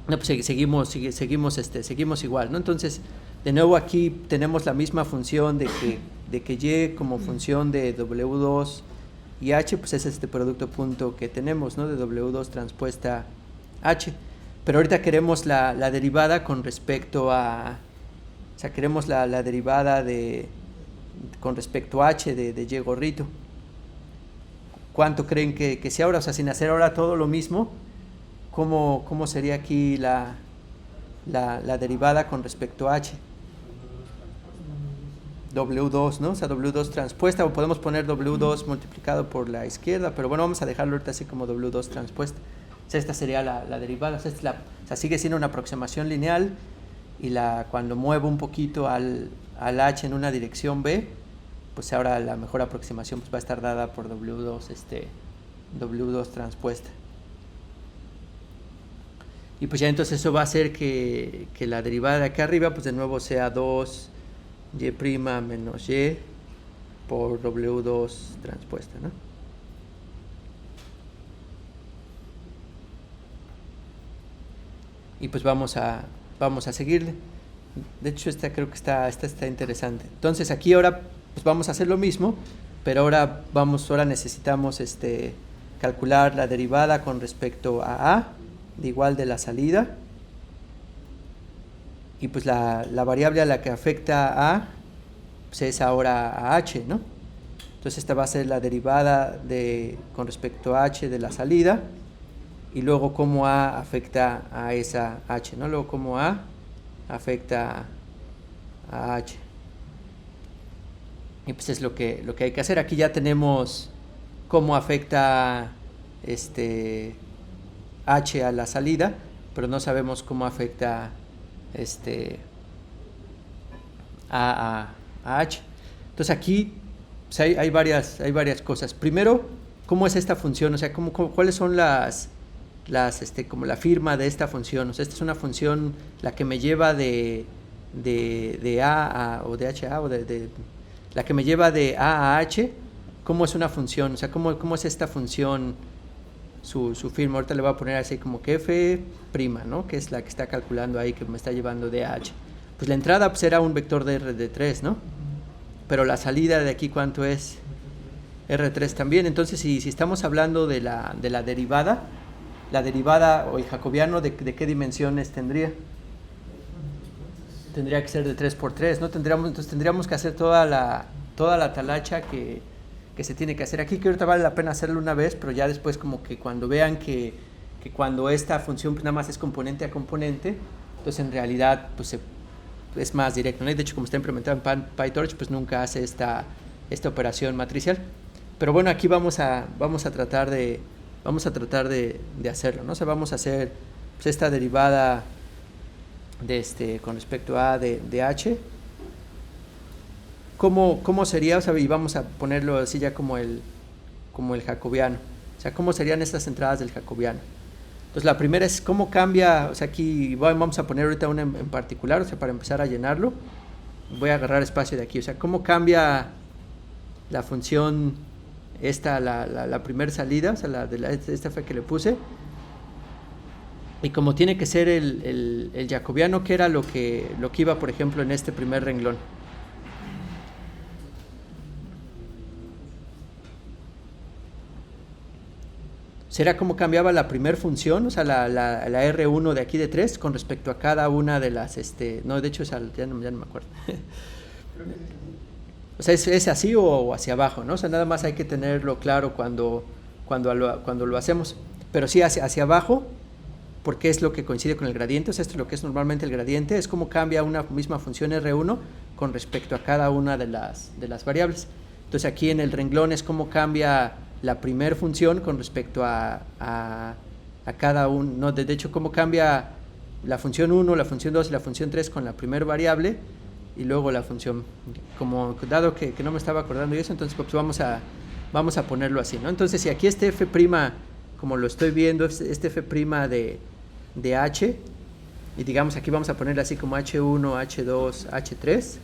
No, pues seguimos igual, ¿no? Entonces, de nuevo aquí tenemos la misma función de que y como función de W2 y h, pues es este producto punto que tenemos, ¿no? De W2 transpuesta h. Pero ahorita queremos la derivada con respecto a... O sea, queremos la derivada con respecto a h de y gorrito. ¿Cuánto creen que sea ahora? O sea, sin hacer ahora todo lo mismo, ¿cómo sería aquí la derivada con respecto a h? W2, ¿no? O sea, W2 transpuesta, o podemos poner W2 multiplicado por la izquierda, pero bueno, vamos a dejarlo ahorita así como W2 transpuesta. O sea, esta sería la derivada. O sea, sigue siendo una aproximación lineal, y cuando muevo un poquito al h en una dirección b, pues ahora la mejor aproximación pues va a estar dada por W2 transpuesta. Y pues ya entonces eso va a hacer que la derivada de acá arriba pues de nuevo sea 2y' menos y por W2 transpuesta, ¿no? Y pues vamos a seguirle. De hecho creo que esta está interesante. Entonces aquí ahora pues vamos a hacer lo mismo, pero ahora necesitamos calcular la derivada con respecto a de igual de la salida, y pues la variable a la que afecta a pues es ahora a h, ¿no? Entonces esta va a ser la derivada con respecto a h de la salida, y luego cómo a afecta a esa h, ¿no? Luego cómo a afecta a h. Y pues es lo que hay que hacer. Aquí ya tenemos cómo afecta h a la salida, pero no sabemos cómo afecta a h. Entonces aquí pues hay varias cosas. Primero, ¿cómo es esta función? O sea, ¿cuáles son como la firma de esta función? O sea, esta es una función la que me lleva de a o de h a, o la que me lleva de a h. ¿Cómo es una función? O sea, ¿cómo es esta función su firma. Ahorita le voy a poner así como que F', ¿no? Que es la que está calculando ahí, que me está llevando DH. Pues la entrada pues era un vector de R3, ¿no? Pero la salida de aquí, ¿cuánto es? R3 también. Entonces, si estamos hablando de la derivada, la derivada o el jacobiano, ¿de qué dimensiones tendría? Tendría que ser de 3 por 3, ¿no? Entonces tendríamos que hacer toda la talacha que se tiene que hacer aquí, que ahorita vale la pena hacerlo una vez, pero ya después como que cuando vean que cuando esta función nada más es componente a componente, entonces en realidad pues es más directo, ¿no? Y de hecho como está implementado en PyTorch, pues nunca hace esta operación matricial. Pero bueno, aquí vamos a tratar de hacerlo, ¿no? O sea, vamos a hacer pues, esta derivada con respecto a de h. ¿Cómo sería? O sea, y vamos a ponerlo así ya como el jacobiano. O sea, ¿cómo serían estas entradas del jacobiano? Entonces, la primera es cómo cambia, o sea, aquí vamos a poner ahorita una en particular, o sea, para empezar a llenarlo. Voy a agarrar espacio de aquí, o sea, ¿cómo cambia la función la primera salida, o sea, esta fue que le puse? Y como tiene que ser el jacobiano, que era lo que iba, por ejemplo, en este primer renglón. Será como cambiaba la primera función, o sea, la R1 de aquí de 3 con respecto a cada una de las, no, de hecho, ya no me acuerdo. O sea, ¿es así o hacia abajo, no? O sea, nada más hay que tenerlo claro cuando lo hacemos. Pero sí hacia abajo, porque es lo que coincide con el gradiente, o sea, esto es lo que es normalmente el gradiente, es como cambia una misma función R1 con respecto a cada una de las variables. Entonces aquí en el renglón es como cambia la primera función con respecto a cada uno, no, de hecho cómo cambia la función 1, la función 2 y la función 3 con la primera variable y luego la función, como dado que no me estaba acordando de eso, entonces pues vamos a ponerlo así, ¿no? Entonces si aquí este f', como lo estoy viendo, este f' de h, y digamos aquí vamos a ponerle así como h1, h2, h3,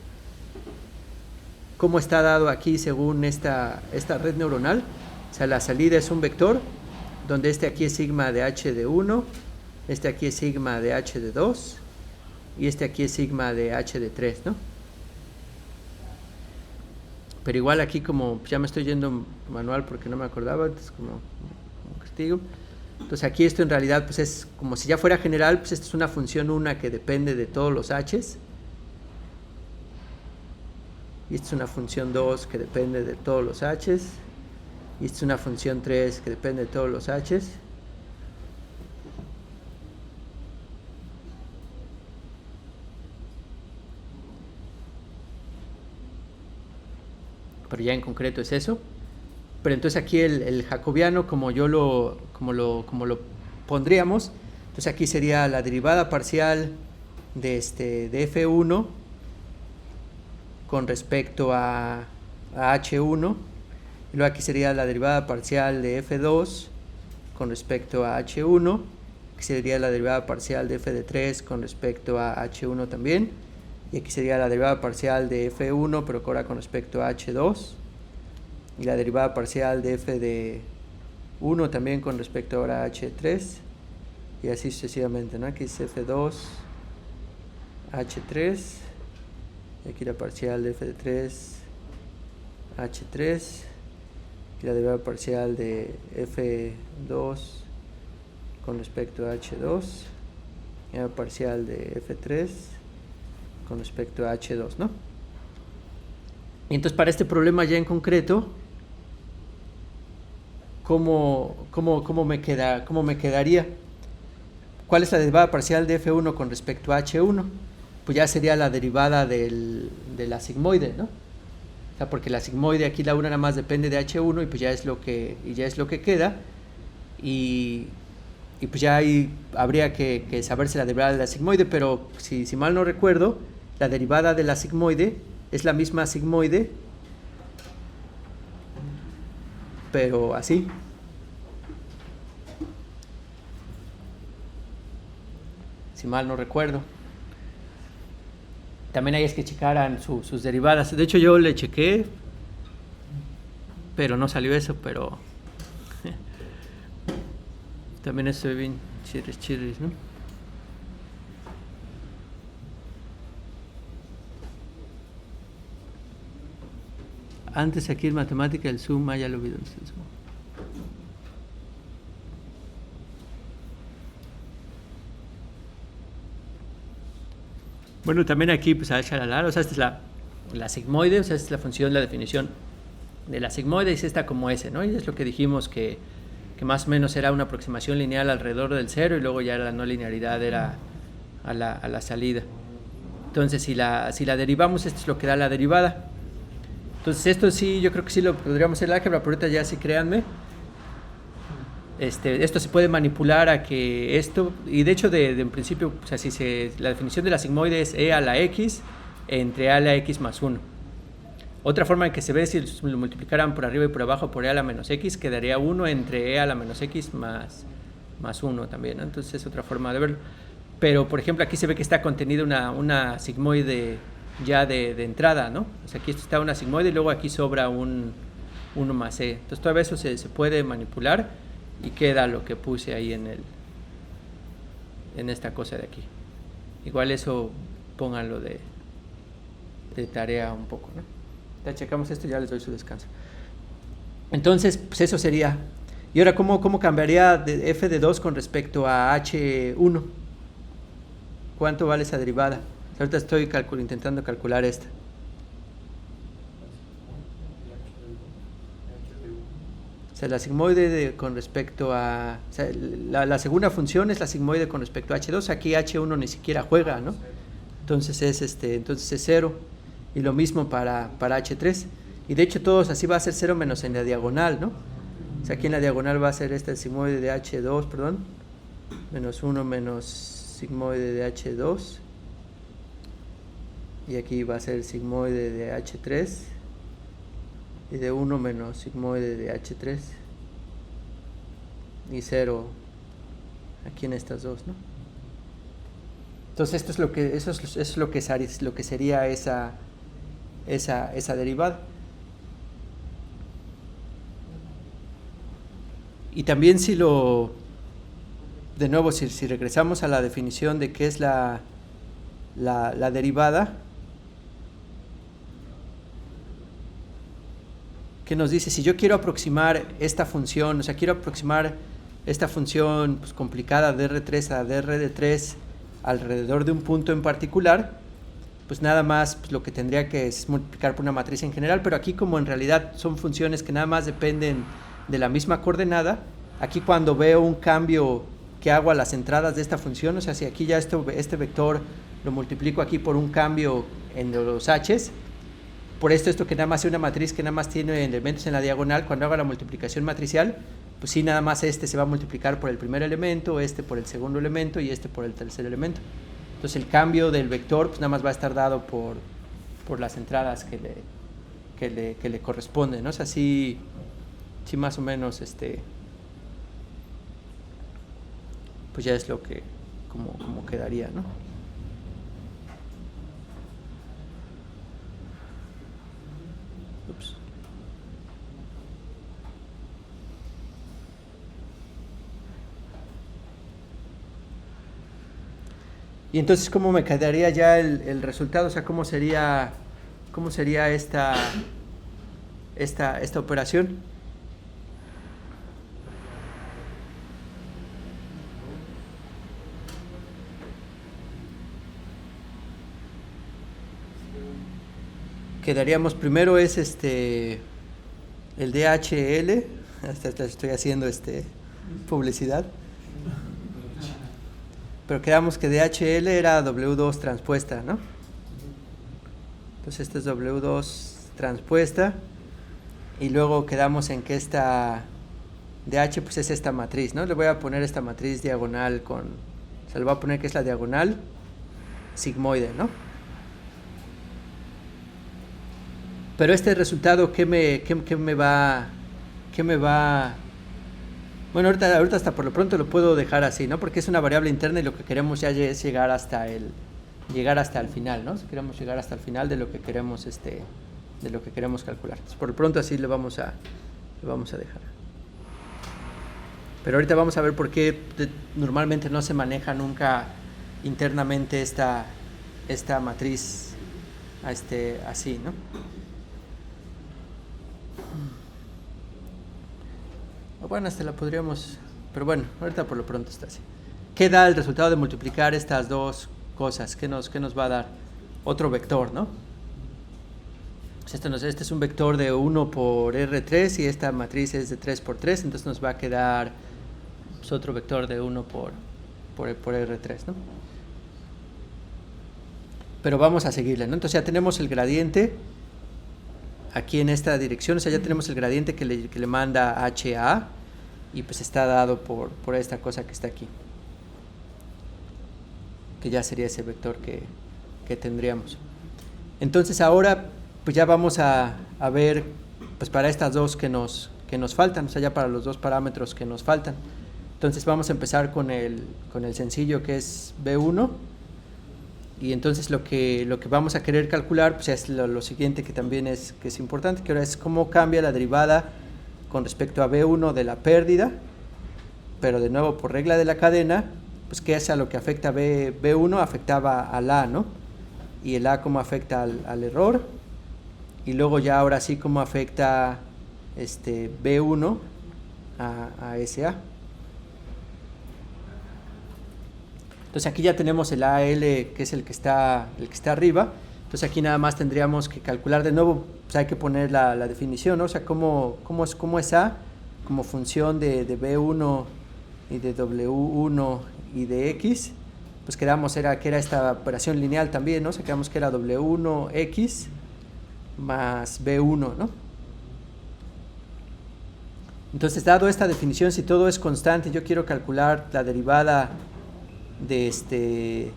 ¿cómo está dado aquí según esta red neuronal? O sea, la salida es un vector, donde este aquí es sigma de h de 1, este aquí es sigma de h de 2, y este aquí es sigma de h de 3, ¿no? Pero igual aquí como ya me estoy yendo manual porque no me acordaba, entonces como castigo. Entonces aquí esto en realidad pues es como si ya fuera general, pues esto es una función una que depende de todos los h's. Y esta es una función 2 que depende de todos los h's. Y esta es una función 3 que depende de todos los h's. Pero ya en concreto es eso. Pero entonces aquí el jacobiano, como lo pondríamos, entonces aquí sería la derivada parcial de f1 con respecto a h1, y luego aquí sería la derivada parcial de f2 con respecto a h1, aquí sería la derivada parcial de f de 3 con respecto a h1 también, y aquí sería la derivada parcial de f1 pero ahora con respecto a h2, y la derivada parcial de f de 1 también con respecto ahora a h3, y así sucesivamente, ¿no? Aquí es f2, h3, y aquí la parcial de f de 3, h3, y la derivada parcial de f2 con respecto a h2, y la parcial de f3 con respecto a h2, ¿no? Y entonces para este problema ya en concreto, ¿cómo me quedaría? ¿Cuál es la derivada parcial de f1 con respecto a h1? Pues ya sería la derivada de la sigmoide, ¿no? O sea, porque la sigmoide aquí la una nada más depende de h1 y pues ya es lo que queda, y pues ya ahí habría que saberse la derivada de la sigmoide, pero si mal no recuerdo, la derivada de la sigmoide es la misma sigmoide, pero así. Si mal no recuerdo. También hay que checaran sus derivadas. De hecho yo le chequé, pero no salió eso, pero También estoy bien chirris, ¿no? Antes aquí en matemática el suma, ya lo vi. Bueno, también aquí, pues, o sea, esta es la sigmoide, o sea, esta es la función, la definición de la sigmoide, es esta como S, ¿no? Y es lo que dijimos que más o menos era una aproximación lineal alrededor del cero y luego ya la no linearidad era a la salida. Entonces, si la derivamos, esto es lo que da la derivada. Entonces, esto sí, yo creo que sí lo podríamos hacer en álgebra, pero ahorita ya sí, créanme. Esto se puede manipular a que esto, y de hecho en principio, o sea, la definición de la sigmoide es e a la x entre a la x más 1. Otra forma en que se ve, si lo multiplicaran por arriba y por abajo por e a la menos x, quedaría 1 entre e a la menos x más 1 también, ¿no? Entonces es otra forma de verlo. Pero, por ejemplo, aquí se ve que está contenida una sigmoide ya de entrada, ¿no? O sea, aquí está una sigmoide y luego aquí sobra un 1 más e. Entonces todo eso se puede manipular y queda lo que puse ahí en esta cosa de aquí. Igual eso pónganlo de tarea un poco, ¿no? Ya checamos esto y ya les doy su descanso. Entonces, pues eso sería. Y ahora, ¿cómo cambiaría de f de 2 con respecto a h1? ¿Cuánto vale esa derivada? Ahorita estoy intentando calcular esta. O sea, la sigmoide con respecto a... O sea, la segunda función es la sigmoide con respecto a h2. Aquí h1 ni siquiera juega, ¿no? Entonces es 0. Y lo mismo para h3. Y de hecho todos así va a ser 0 menos en la diagonal, ¿no? O sea, aquí en la diagonal va a ser esta sigmoide de h2, perdón. Menos 1 menos sigmoide de h2. Y aquí va a ser sigmoide de h3. Y de 1 menos sigmoide de h3. Y 0 aquí en estas dos, ¿no? Entonces esto es lo que sería esa derivada. Y también de nuevo, si regresamos a la definición de qué es la derivada, que nos dice, si yo quiero aproximar esta función, o sea, quiero aproximar esta función pues, complicada de R3 a dr de 3 alrededor de un punto en particular, pues nada más pues, lo que tendría que es multiplicar por una matriz en general, pero aquí como en realidad son funciones que nada más dependen de la misma coordenada, aquí cuando veo un cambio que hago a las entradas de esta función, o sea, si aquí ya este vector lo multiplico aquí por un cambio en los h's, por esto que nada más es una matriz que nada más tiene elementos en la diagonal, cuando haga la multiplicación matricial, pues sí, nada más se va a multiplicar por el primer elemento, por el segundo elemento y por el tercer elemento. Entonces el cambio del vector pues nada más va a estar dado por las entradas que le corresponden, ¿no? O sea, sí más o menos pues ya es lo que como quedaría, ¿no? Ups. Y entonces, ¿cómo me quedaría ya el resultado? O sea, ¿cómo sería esta operación? Quedaríamos primero es el DHL, hasta estoy haciendo publicidad, pero quedamos que DHL era W2 transpuesta, ¿no? Entonces esta es W2 transpuesta y luego quedamos en que esta DH pues es esta matriz, ¿no? Le voy a poner esta matriz diagonal o sea, le voy a poner que es la diagonal sigmoide, ¿no? Pero este resultado, ¿qué me va? Bueno, ahorita hasta por lo pronto lo puedo dejar así, ¿no? Porque es una variable interna y lo que queremos ya es llegar hasta el final, ¿no? Si queremos llegar hasta el final de lo que queremos calcular. Entonces, por lo pronto así lo vamos a dejar. Pero ahorita vamos a ver por qué normalmente no se maneja nunca internamente esta matriz así, ¿no? Bueno, hasta la podríamos, pero bueno, ahorita por lo pronto está así. ¿Qué da el resultado de multiplicar estas dos cosas? ¿Qué nos va a dar? Otro vector, ¿no? Este es un vector de 1 por R3 y esta matriz es de 3 por 3, entonces nos va a quedar pues, otro vector de 1 por R3, ¿no? Pero vamos a seguirle, ¿no? Entonces ya tenemos el gradiente aquí en esta dirección, o sea, ya tenemos el gradiente que le manda h a A y pues está dado por esta cosa que está aquí, que ya sería ese vector que tendríamos. Entonces ahora pues ya vamos a ver pues para estas dos que nos faltan, o sea, ya para los dos parámetros que nos faltan. Entonces vamos a empezar con el sencillo que es B1. Y entonces lo que vamos a querer calcular pues es lo siguiente que también es importante, que ahora es cómo cambia la derivada con respecto a B1 de la pérdida, pero de nuevo por regla de la cadena, pues qué es a lo que afecta B1, afectaba al A, ¿no? Y el A cómo afecta al error, y luego ya ahora sí cómo afecta B1 a ese A. Entonces aquí ya tenemos el AL, que es el que está arriba. Entonces aquí nada más tendríamos que calcular de nuevo, pues hay que poner la definición, ¿no? O sea, cómo es A como función de B1 y de W1 y de X. Pues quedamos que era esta operación lineal también, ¿no? O sea, quedamos que era W1X más B1, ¿no? Entonces, dado esta definición, si todo es constante, yo quiero calcular la derivada de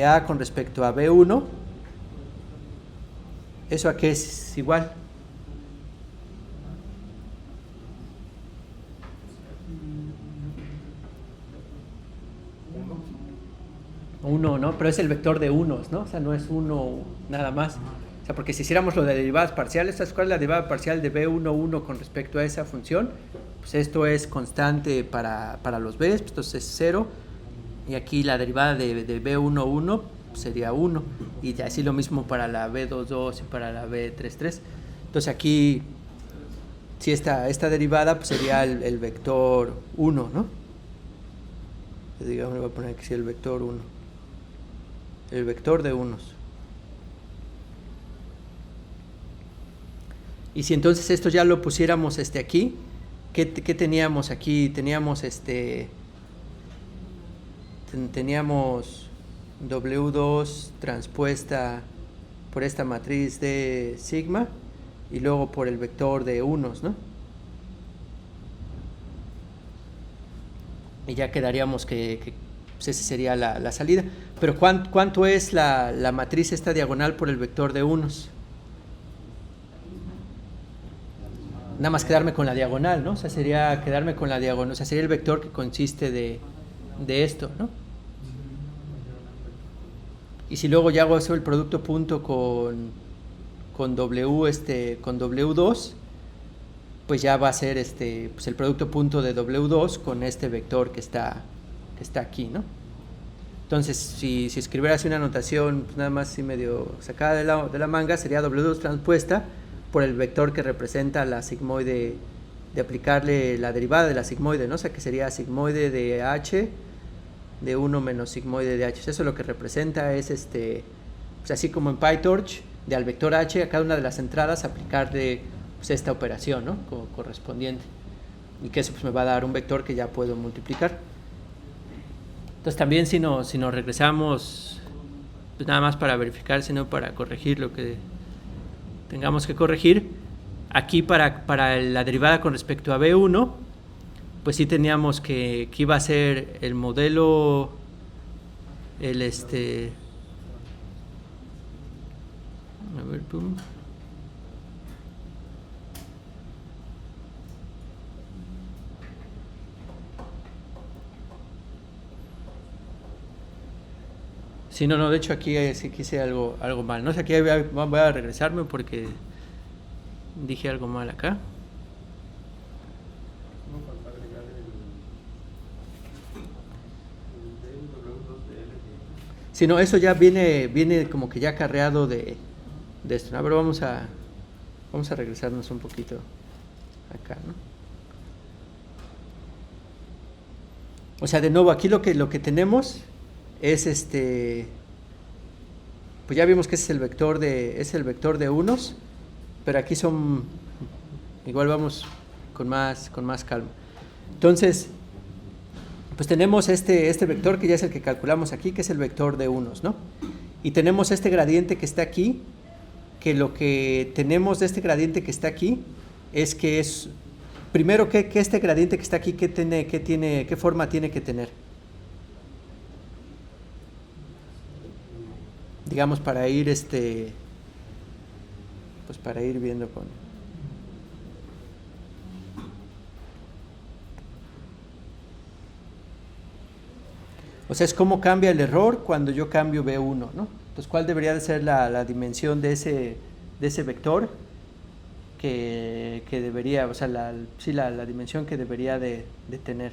A con respecto a B1, ¿eso a qué es igual? 1, ¿no? Pero es el vector de unos, ¿no? O sea, no es 1 nada más. O sea, porque si hiciéramos lo de derivadas parciales, ¿sabes cuál es la derivada parcial de B1 con respecto a esa función? Pues esto es constante para los B's, pues entonces es 0. Y aquí la derivada de B1 sería 1. Y así lo mismo para la B2 y para la B3. Entonces aquí, si esta derivada pues sería el vector 1, ¿no? Digamos, voy a poner aquí el vector 1. El vector de unos. Y si entonces esto ya lo pusiéramos aquí, ¿qué teníamos aquí? Teníamos teníamos W2 transpuesta por esta matriz de sigma y luego por el vector de unos, ¿no? Y ya quedaríamos que pues esa sería la salida. Pero ¿cuánto es la matriz esta diagonal por el vector de unos? Nada más quedarme con la diagonal, ¿no? O sea, sería quedarme con la diagonal, o sea, sería el vector que consiste de esto, ¿no? Y si luego ya hago eso el producto punto con W2, pues ya va a ser pues el producto punto de W2 con este vector que está aquí, ¿no? Entonces, si escribiera así una notación pues nada más así medio sacada de la manga, sería W2 transpuesta por el vector que representa la sigmoide, de aplicarle la derivada de la sigmoide, ¿no? O sea, que sería sigmoide de H de 1 menos sigmoide de H. Eso lo que representa es pues así como en PyTorch, de al vector H a cada una de las entradas aplicarle pues esta operación, ¿no? Correspondiente. Y que eso pues me va a dar un vector que ya puedo multiplicar. Entonces también si nos regresamos, pues nada más para verificar, sino para corregir lo que tengamos que corregir, aquí para la derivada con respecto a B1, pues sí teníamos que iba a ser el modelo, a ver, pum. Sí, no, de hecho aquí sí quise algo mal, ¿no? O sea, aquí voy a regresarme porque dije algo mal acá. Si no, eso ya viene como que ya acarreado de esto, ¿no? A ver, vamos a regresarnos un poquito acá, ¿no? O sea, de nuevo, aquí lo que tenemos es pues ya vimos que ese es el vector de unos, pero aquí igual vamos con más calma. Entonces, pues tenemos este vector que ya es el que calculamos aquí, que es el vector de unos, ¿no? Y tenemos este gradiente que está aquí, que lo que tenemos de este gradiente que está aquí es que es, primero, que este gradiente que está aquí, ¿qué forma tiene que tener? Digamos, para ir pues para ir viendo con... O sea, es cómo cambia el error cuando yo cambio B1, ¿no? Entonces, ¿cuál debería de ser la dimensión de ese vector que debería, o sea, la dimensión que debería de tener?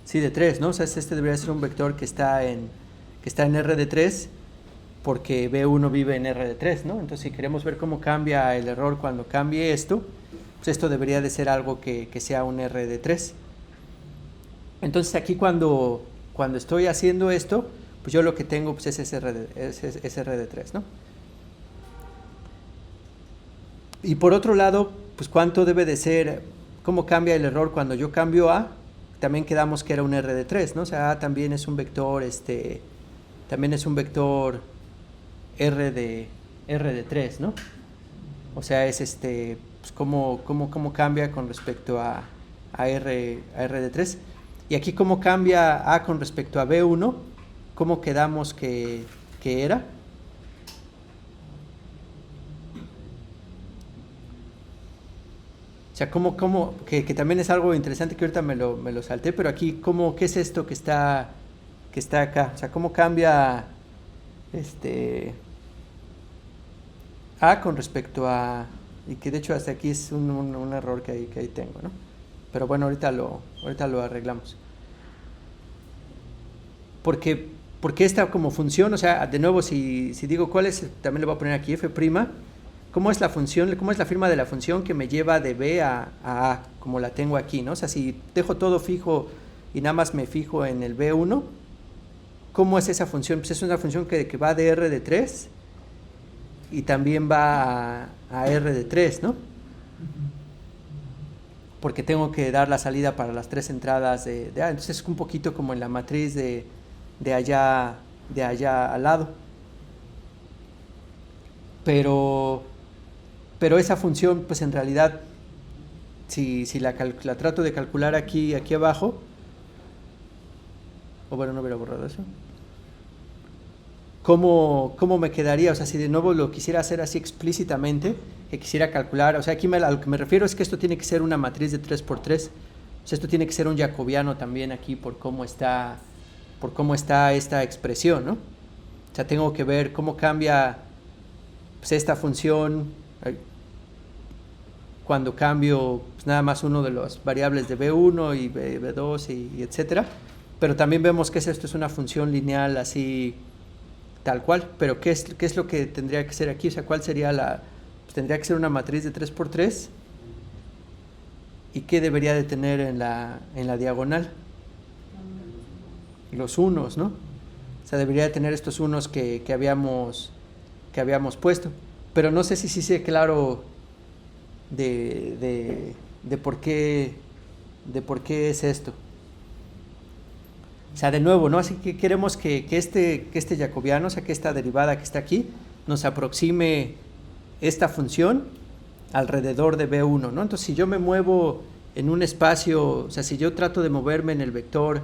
Sí, de 3, ¿no? O sea, este debería ser un vector que está en R de 3 porque B1 vive en R de 3, ¿no? Entonces, si queremos ver cómo cambia el error cuando cambie esto, pues esto debería de ser algo que sea un R de 3. Entonces, aquí cuando estoy haciendo esto, pues yo lo que tengo pues es R de 3, ¿no? Y por otro lado, pues cuánto debe de ser, cómo cambia el error cuando yo cambio A. También quedamos que era un R de 3, ¿no? O sea, A también es un vector, también es un vector R de 3, ¿no? O sea, es pues cómo cambia con respecto a R de 3. Y aquí cómo cambia A con respecto a B1, cómo quedamos que era. O sea, que también es algo interesante que ahorita me lo salté, pero aquí, ¿qué es esto que está acá? O sea, ¿cómo cambia A con respecto a... Y que de hecho hasta aquí es un error que ahí tengo, ¿no? Pero bueno, ahorita lo arreglamos. Porque esta como función, o sea, de nuevo, si digo cuál es, también le voy a poner aquí f', ¿cómo es la función, cómo es la firma de la función que me lleva de B a A, como la tengo aquí, ¿no? O sea, si dejo todo fijo y nada más me fijo en el B1, ¿cómo es esa función? Pues es una función que va de R de 3 y también va a R de 3, ¿no? Porque tengo que dar la salida para las 3 entradas de A. Entonces es un poquito como en la matriz de allá al lado. Pero esa función, pues en realidad, si la trato de calcular aquí abajo, o bueno, no hubiera borrado eso. ¿Cómo me quedaría? O sea, si de nuevo lo quisiera hacer así explícitamente, que quisiera calcular, o sea, aquí a lo que me refiero es que esto tiene que ser una matriz de 3×3, o sea, esto tiene que ser un jacobiano también aquí por cómo está esta expresión, ¿no? O sea, tengo que ver cómo cambia pues, esta función cuando cambio pues, nada más uno de las variables de B1 y B2 y etcétera, pero también vemos que esto es una función lineal así tal cual, pero ¿qué es lo que tendría que ser aquí? O sea, ¿cuál sería pues tendría que ser una matriz de 3×3 y ¿qué debería de tener en la diagonal? Los unos, ¿no? O sea, debería de tener estos unos que habíamos puesto, pero no sé si sí sé claro de por qué es esto. O sea, de nuevo, ¿no? Así que queremos que este jacobiano, o sea, que esta derivada que está aquí, nos aproxime esta función alrededor de B1, ¿no? Entonces, si yo me muevo en un espacio, o sea, si yo trato de moverme en el vector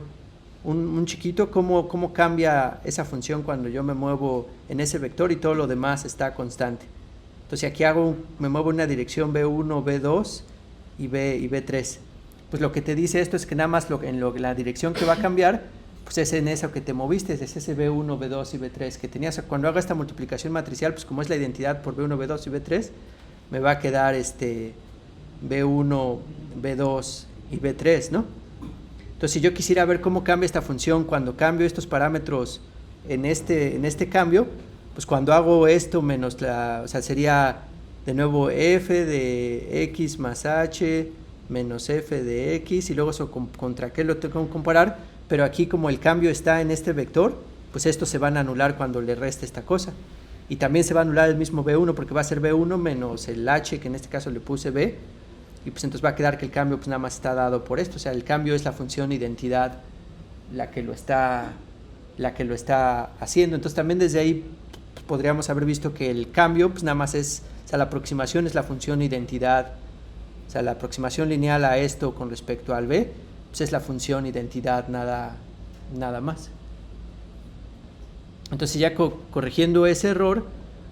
un chiquito, ¿cómo cambia esa función cuando yo me muevo en ese vector y todo lo demás está constante? Entonces, aquí me muevo en una dirección B1, B2 y B3. Pues lo que te dice esto es que nada más la dirección que va a cambiar pues es en eso que te moviste, es ese B1, B2 y B3 que tenías. Cuando haga esta multiplicación matricial, pues como es la identidad por B1, B2 y B3, me va a quedar B1, B2 y B3, ¿no? Entonces, si yo quisiera ver cómo cambia esta función cuando cambio estos parámetros en este cambio, pues cuando hago esto menos o sea, sería de nuevo f de x más h menos f de x, y luego eso contra qué lo tengo que comparar, pero aquí como el cambio está en este vector, pues estos se van a anular cuando le reste esta cosa. Y también se va a anular el mismo b1 porque va a ser b1 menos el h, que en este caso le puse b, y pues entonces va a quedar que el cambio pues nada más está dado por esto. O sea, el cambio es la función identidad la que lo está haciendo. Entonces también desde ahí pues, podríamos haber visto que el cambio pues nada más es, o sea, la aproximación es la función identidad, o sea, la aproximación lineal a esto con respecto al b pues es la función identidad, nada más. Entonces ya corrigiendo ese error,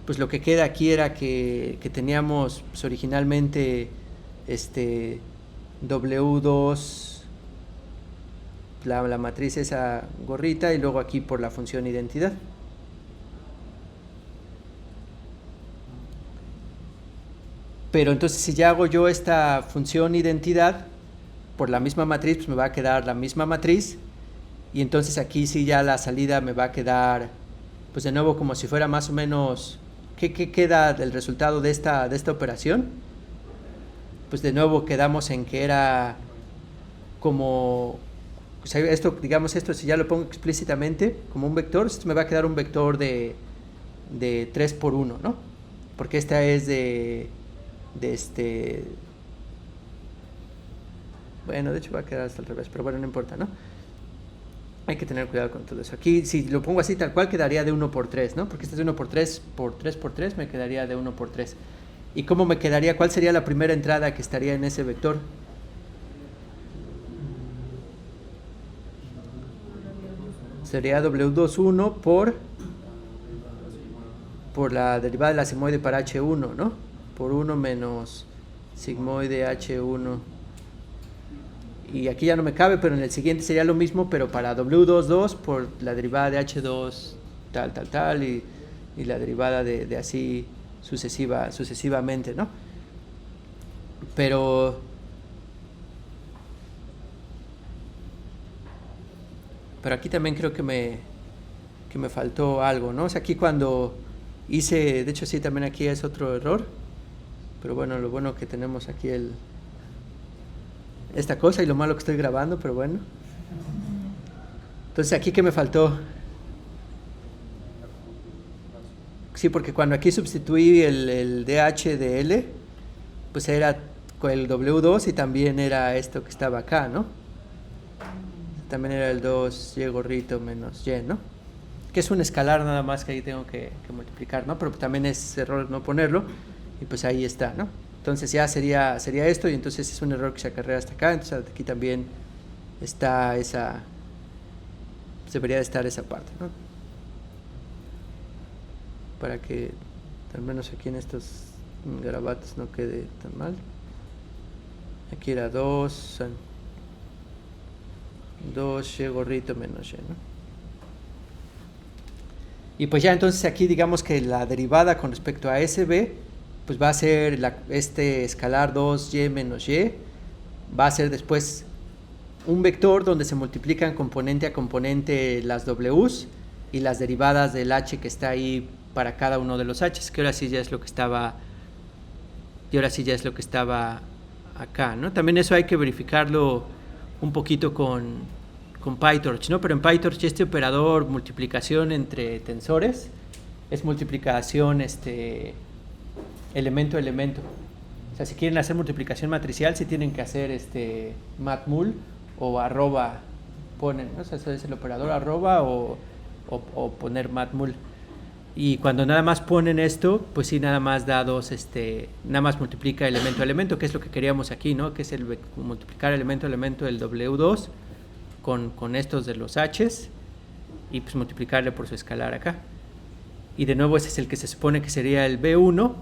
pues lo que queda aquí era que teníamos pues, originalmente W2, la matriz esa gorrita, y luego aquí por la función identidad. Pero entonces si ya hago yo esta función identidad por la misma matriz, pues me va a quedar la misma matriz, y entonces aquí sí ya la salida me va a quedar pues de nuevo como si fuera más o menos, ¿qué queda del resultado de esta operación? Pues de nuevo quedamos en que era como, o sea, esto, digamos, esto si ya lo pongo explícitamente como un vector, esto me va a quedar un vector de 3 por 1, ¿no? Porque esta es bueno, de hecho va a quedar hasta al revés, pero bueno, no importa, ¿no? Hay que tener cuidado con todo eso. Aquí, si lo pongo así tal cual, quedaría de 1 por 3, ¿no? Porque este es de 1 por 3 por 3 por 3, me quedaría de 1 por 3. ¿Y cómo me quedaría? ¿Cuál sería la primera entrada que estaría en ese vector? Sería W21 por la derivada de la sigmoide para H1, ¿no? Por 1 menos sigmoide H1. Y aquí ya no me cabe, pero en el siguiente sería lo mismo, pero para W22 por la derivada de H2 tal, y la derivada de así sucesivamente, ¿no? Pero aquí también creo que me faltó algo, ¿no? O sea, aquí cuando hice, de hecho sí, también aquí es otro error, pero bueno, lo bueno que tenemos aquí esta cosa y lo malo que estoy grabando, pero bueno. Entonces, ¿aquí qué me faltó? Sí, porque cuando aquí sustituí el DH de L, pues era el W2 y también era esto que estaba acá, ¿no? También era el 2y gorrito menos y, ¿no? Que es un escalar nada más que ahí tengo que multiplicar, ¿no? Pero también es error no ponerlo, y pues ahí está, ¿no? Entonces ya sería esto, y entonces es un error que se acarrea hasta acá. Entonces aquí también está debería de estar esa parte, ¿no? Para que al menos aquí en estos garabatos no quede tan mal. Aquí era 2 y gorrito menos y, ¿no? Y pues ya entonces aquí digamos que la derivada con respecto a SB pues va a ser este escalar 2y menos y, va a ser después un vector donde se multiplican componente a componente las w's y las derivadas del h que está ahí para cada uno de los h's, que ahora sí ya es lo que estaba acá, ¿no? También eso hay que verificarlo un poquito con PyTorch, ¿no? Pero en PyTorch este operador multiplicación entre tensores es multiplicación elemento a elemento. O sea, si quieren hacer multiplicación matricial, sí tienen que hacer matmul o arroba ponen, ¿no? O sea, eso es el operador arroba o poner matmul. Y cuando nada más ponen esto, pues sí, nada más da nada más multiplica elemento a elemento, que es lo que queríamos aquí, ¿no? Que es multiplicar elemento a elemento del W2 con estos de los h's, y pues multiplicarle por su escalar acá. Y de nuevo ese es el que se supone que sería el B1,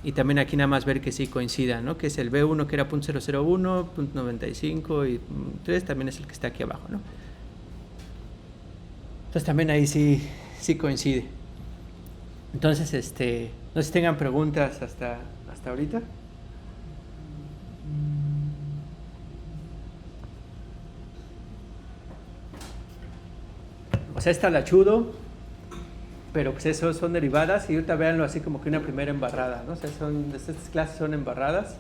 y también aquí nada más ver que sí coincida, ¿no? Que es el B1 que era .001, .95 y 3, también es el que está aquí abajo, ¿no? Entonces también ahí sí coincide. Entonces, no sé si tengan preguntas hasta ahorita. sea, es talachudo, pero pues eso son derivadas, y ahorita véanlo así como que una primera embarrada, ¿no? O sea, estas clases son embarradas,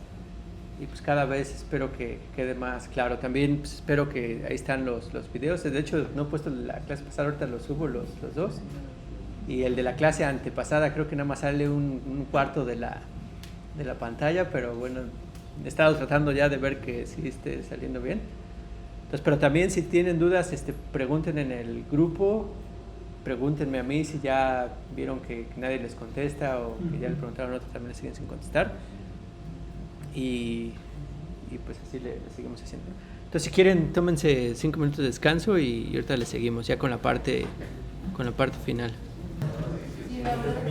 y pues cada vez espero que quede más claro. También pues, espero que ahí están los videos. De hecho, no he puesto la clase pasada, ahorita los subo los dos. Y el de la clase antepasada creo que nada más sale un cuarto de la pantalla, pero bueno, he estado tratando ya de ver que sí esté saliendo bien. Entonces, pero también si tienen dudas, pregunten en el grupo, pregúntenme a mí si ya vieron que nadie les contesta o que ya le preguntaron a otros, también les siguen sin contestar. Y pues así le seguimos haciendo. Entonces, si quieren, tómense 5 minutos de descanso y ahorita les seguimos ya con la parte final. Sí, la verdad es que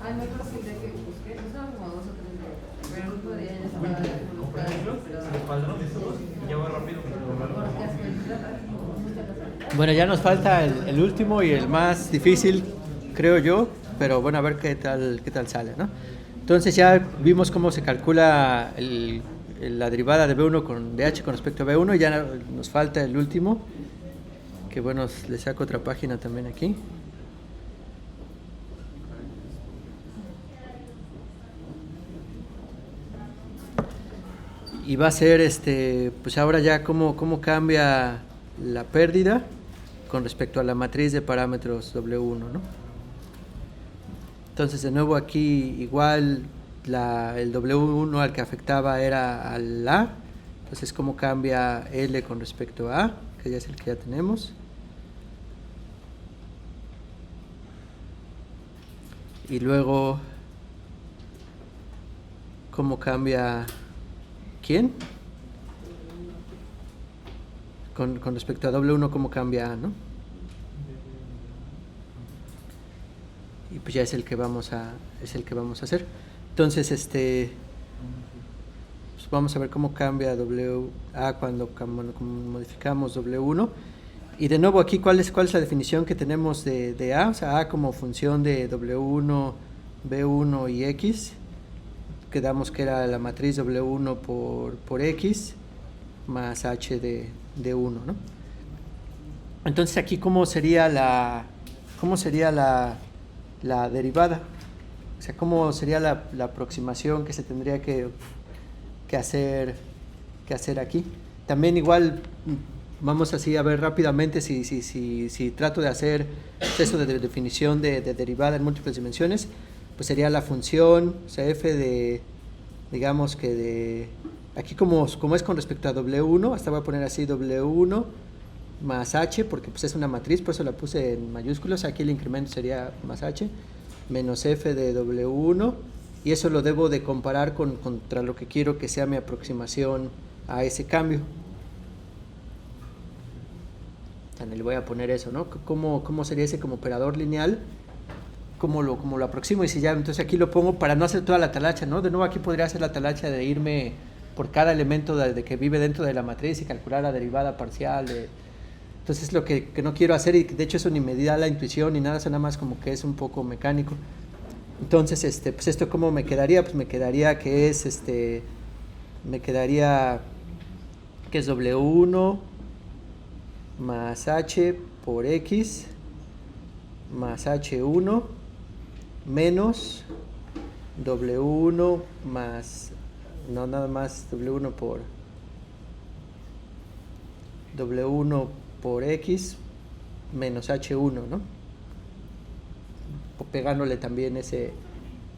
hay muy posible que busque, son como 2 o 3 días, pero no podría ya Bueno, ya nos falta el último y el más difícil, creo yo, pero bueno, a ver qué tal sale, ¿no? Entonces ya vimos cómo se calcula la derivada de B1 de H con respecto a B1, y ya nos falta el último, que bueno, les saco otra página también aquí. Y va a ser pues ahora ya cómo cambia la pérdida con respecto a la matriz de parámetros W1, ¿no? Entonces de nuevo aquí igual el W1 al que afectaba era al A, entonces cómo cambia L con respecto a A, que ya es el que ya tenemos. Y luego cómo cambia ¿quién? Con respecto a W1 cómo cambia A, ¿no? Y pues ya es el que vamos a hacer. Entonces pues vamos a ver cómo cambia A cuando modificamos W1. Y de nuevo aquí cuál es la definición que tenemos de A, o sea, A como función de W1, B1 y X. Quedamos que era la matriz W1 por X más H de 1, ¿no? Entonces aquí cómo sería la derivada, o sea, cómo sería la aproximación que se tendría que hacer aquí. También igual vamos así a ver rápidamente si trato de hacer eso de definición de derivada en múltiples dimensiones, pues sería la función, o sea, f de, digamos que de, aquí como es con respecto a W1, hasta voy a poner así W1 más H, porque pues es una matriz, por eso la puse en mayúsculas, aquí el incremento sería más H, menos F de W1, y eso lo debo de comparar contra lo que quiero que sea mi aproximación a ese cambio. Entonces, le voy a poner eso, ¿no? ¿Cómo sería ese como operador lineal? ¿Cómo lo aproximo? Y si ya, entonces aquí lo pongo para no hacer toda la talacha, ¿no? De nuevo aquí podría hacer la talacha de irme por cada elemento de que vive dentro de la matriz y calcular la derivada parcial. Entonces es lo que no quiero hacer, y de hecho eso ni me da la intuición ni nada, eso nada más como que es un poco mecánico. Entonces, pues esto cómo me quedaría, pues me quedaría que es W1 más H por X más H1 menos W1 más, no nada más W1 por X menos H1, ¿no? O pegándole también ese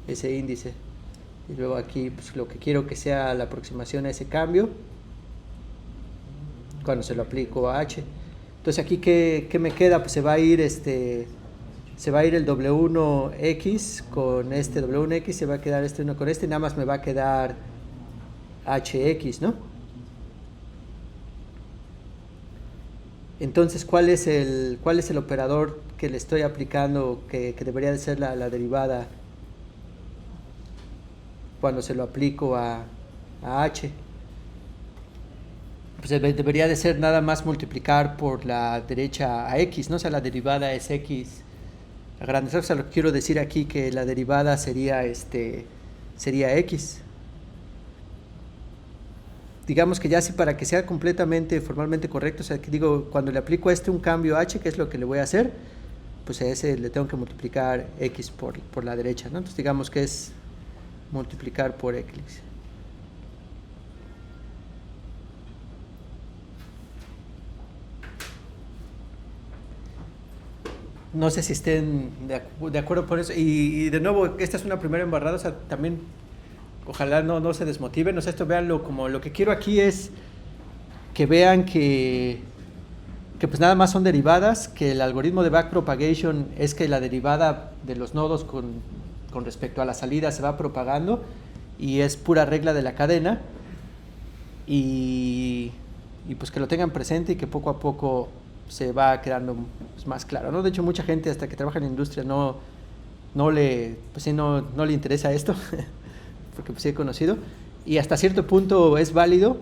índice. Y luego aquí pues lo que quiero que sea la aproximación a ese cambio cuando se lo aplico a H. Entonces aquí ¿qué me queda? Pues se va a ir el W1X con W1X, se va a quedar uno con nada más me va a quedar HX, ¿no? Entonces, ¿cuál es el operador que le estoy aplicando que debería de ser la derivada cuando se lo aplico a H? Pues debería de ser nada más multiplicar por la derecha a X, ¿no? O sea, la derivada es X a grandes rasgos. O sea, lo que quiero decir aquí que la derivada sería X. digamos que ya así para que sea completamente formalmente correcto, o sea, que digo, cuando le aplico a este un cambio h, ¿qué es lo que le voy a hacer? Pues a ese le tengo que multiplicar x por la derecha, ¿no? Entonces digamos que es multiplicar por x. No sé si estén de acuerdo por eso. Y de nuevo, esta es una primera embarrada, o sea, también ojalá no se desmotiven. O sea, esto véanlo como lo que quiero aquí es que vean que pues nada más son derivadas, que el algoritmo de backpropagation es que la derivada de los nodos con respecto a la salida se va propagando y es pura regla de la cadena. Y pues que lo tengan presente y que poco a poco se va quedando pues, más claro, ¿no? De hecho, mucha gente hasta que trabaja en la industria no le interesa esto, porque pues sí he conocido, y hasta cierto punto es válido,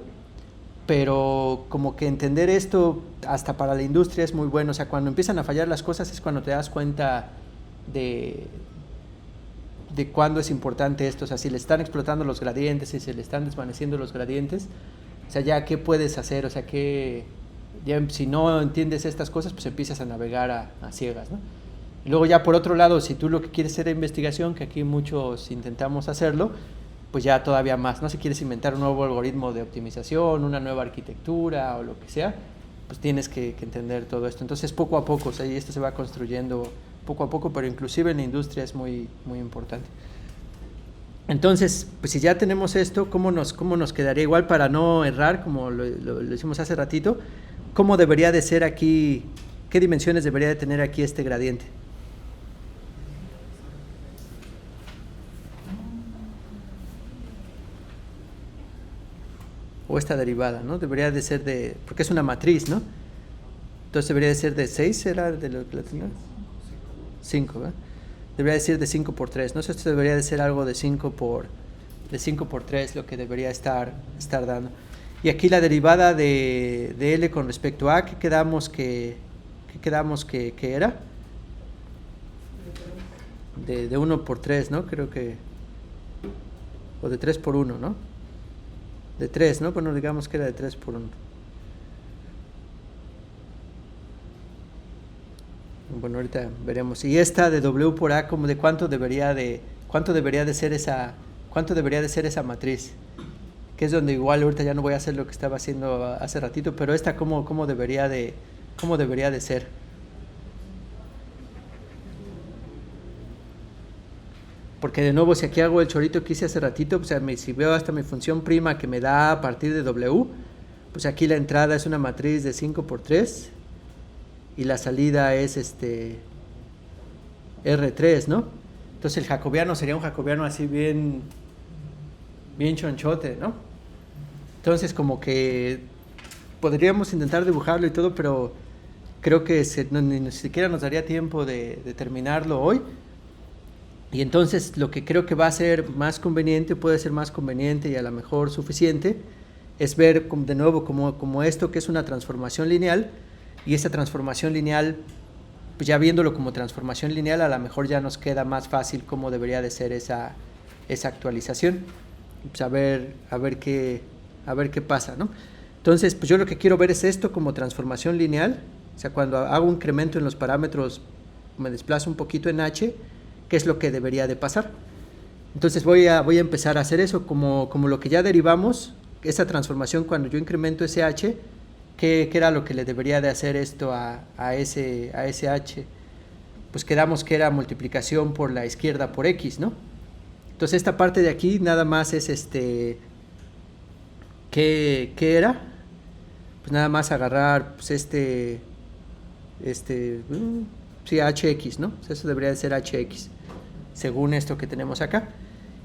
pero como que entender esto hasta para la industria es muy bueno. O sea, cuando empiezan a fallar las cosas es cuando te das cuenta de cuándo es importante esto. O sea, si le están explotando los gradientes, si se le están desvaneciendo los gradientes, o sea, ya qué puedes hacer, o sea, que ya si no entiendes estas cosas, pues empiezas a navegar a ciegas, ¿no? Y luego ya por otro lado, si tú lo que quieres hacer es investigación, que aquí muchos intentamos hacerlo, pues ya todavía más, ¿no? Si quieres inventar un nuevo algoritmo de optimización, una nueva arquitectura o lo que sea, pues tienes que entender todo esto. Entonces poco a poco, o sea, y esto se va construyendo poco a poco, pero inclusive en la industria es muy, muy importante. Entonces, pues si ya tenemos esto, ¿cómo nos quedaría? Igual para no errar, como lo hicimos hace ratito, ¿cómo debería de ser aquí, qué dimensiones debería de tener aquí este gradiente? O esta derivada, ¿no? Debería de ser porque es una matriz, ¿no? Entonces debería de ser de 6, ¿era de lo que la tenía? 5, ¿verdad? Debería de ser de 5 por 3, ¿no? Esto debería de ser algo de 5 por 3, lo que debería estar dando. Y aquí la derivada de L con respecto a, ¿qué quedamos que era? De 1 por 3, ¿no? Creo que, o de 3 por 1, ¿no? De 3, ¿no? Bueno, digamos que era de 3 por 1. Bueno, ahorita veremos. Y esta de W por A, como de cuánto debería de ser esa matriz, que es donde igual ahorita ya no voy a hacer lo que estaba haciendo hace ratito, pero esta cómo debería de ser. Porque de nuevo, si aquí hago el chorito que hice hace ratito, pues si veo hasta mi función prima que me da a partir de W, pues aquí la entrada es una matriz de 5 por 3 y la salida es R3, ¿no? Entonces el jacobiano sería un jacobiano así bien chonchote, ¿no? Entonces como que podríamos intentar dibujarlo y todo, pero creo que ni siquiera nos daría tiempo de terminarlo hoy. Y entonces lo que creo que va a ser más conveniente, puede ser más conveniente y a lo mejor suficiente, es ver de nuevo como esto que es una transformación lineal, y esa transformación lineal, pues ya viéndolo como transformación lineal, a lo mejor ya nos queda más fácil cómo debería de ser esa actualización. Pues a ver qué pasa, ¿no? Entonces, pues yo lo que quiero ver es esto como transformación lineal. O sea, cuando hago un incremento en los parámetros, me desplazo un poquito en h, ¿qué es lo que debería de pasar? Entonces voy a empezar a hacer eso como lo que ya derivamos, esa transformación cuando yo incremento ese h, ¿qué era lo que le debería de hacer esto a ese h? Pues quedamos que era multiplicación por la izquierda por x, ¿no? Entonces esta parte de aquí nada más es ¿qué era? Pues nada más agarrar pues sí, hx, ¿no? O sea, eso debería de ser hx, según esto que tenemos acá.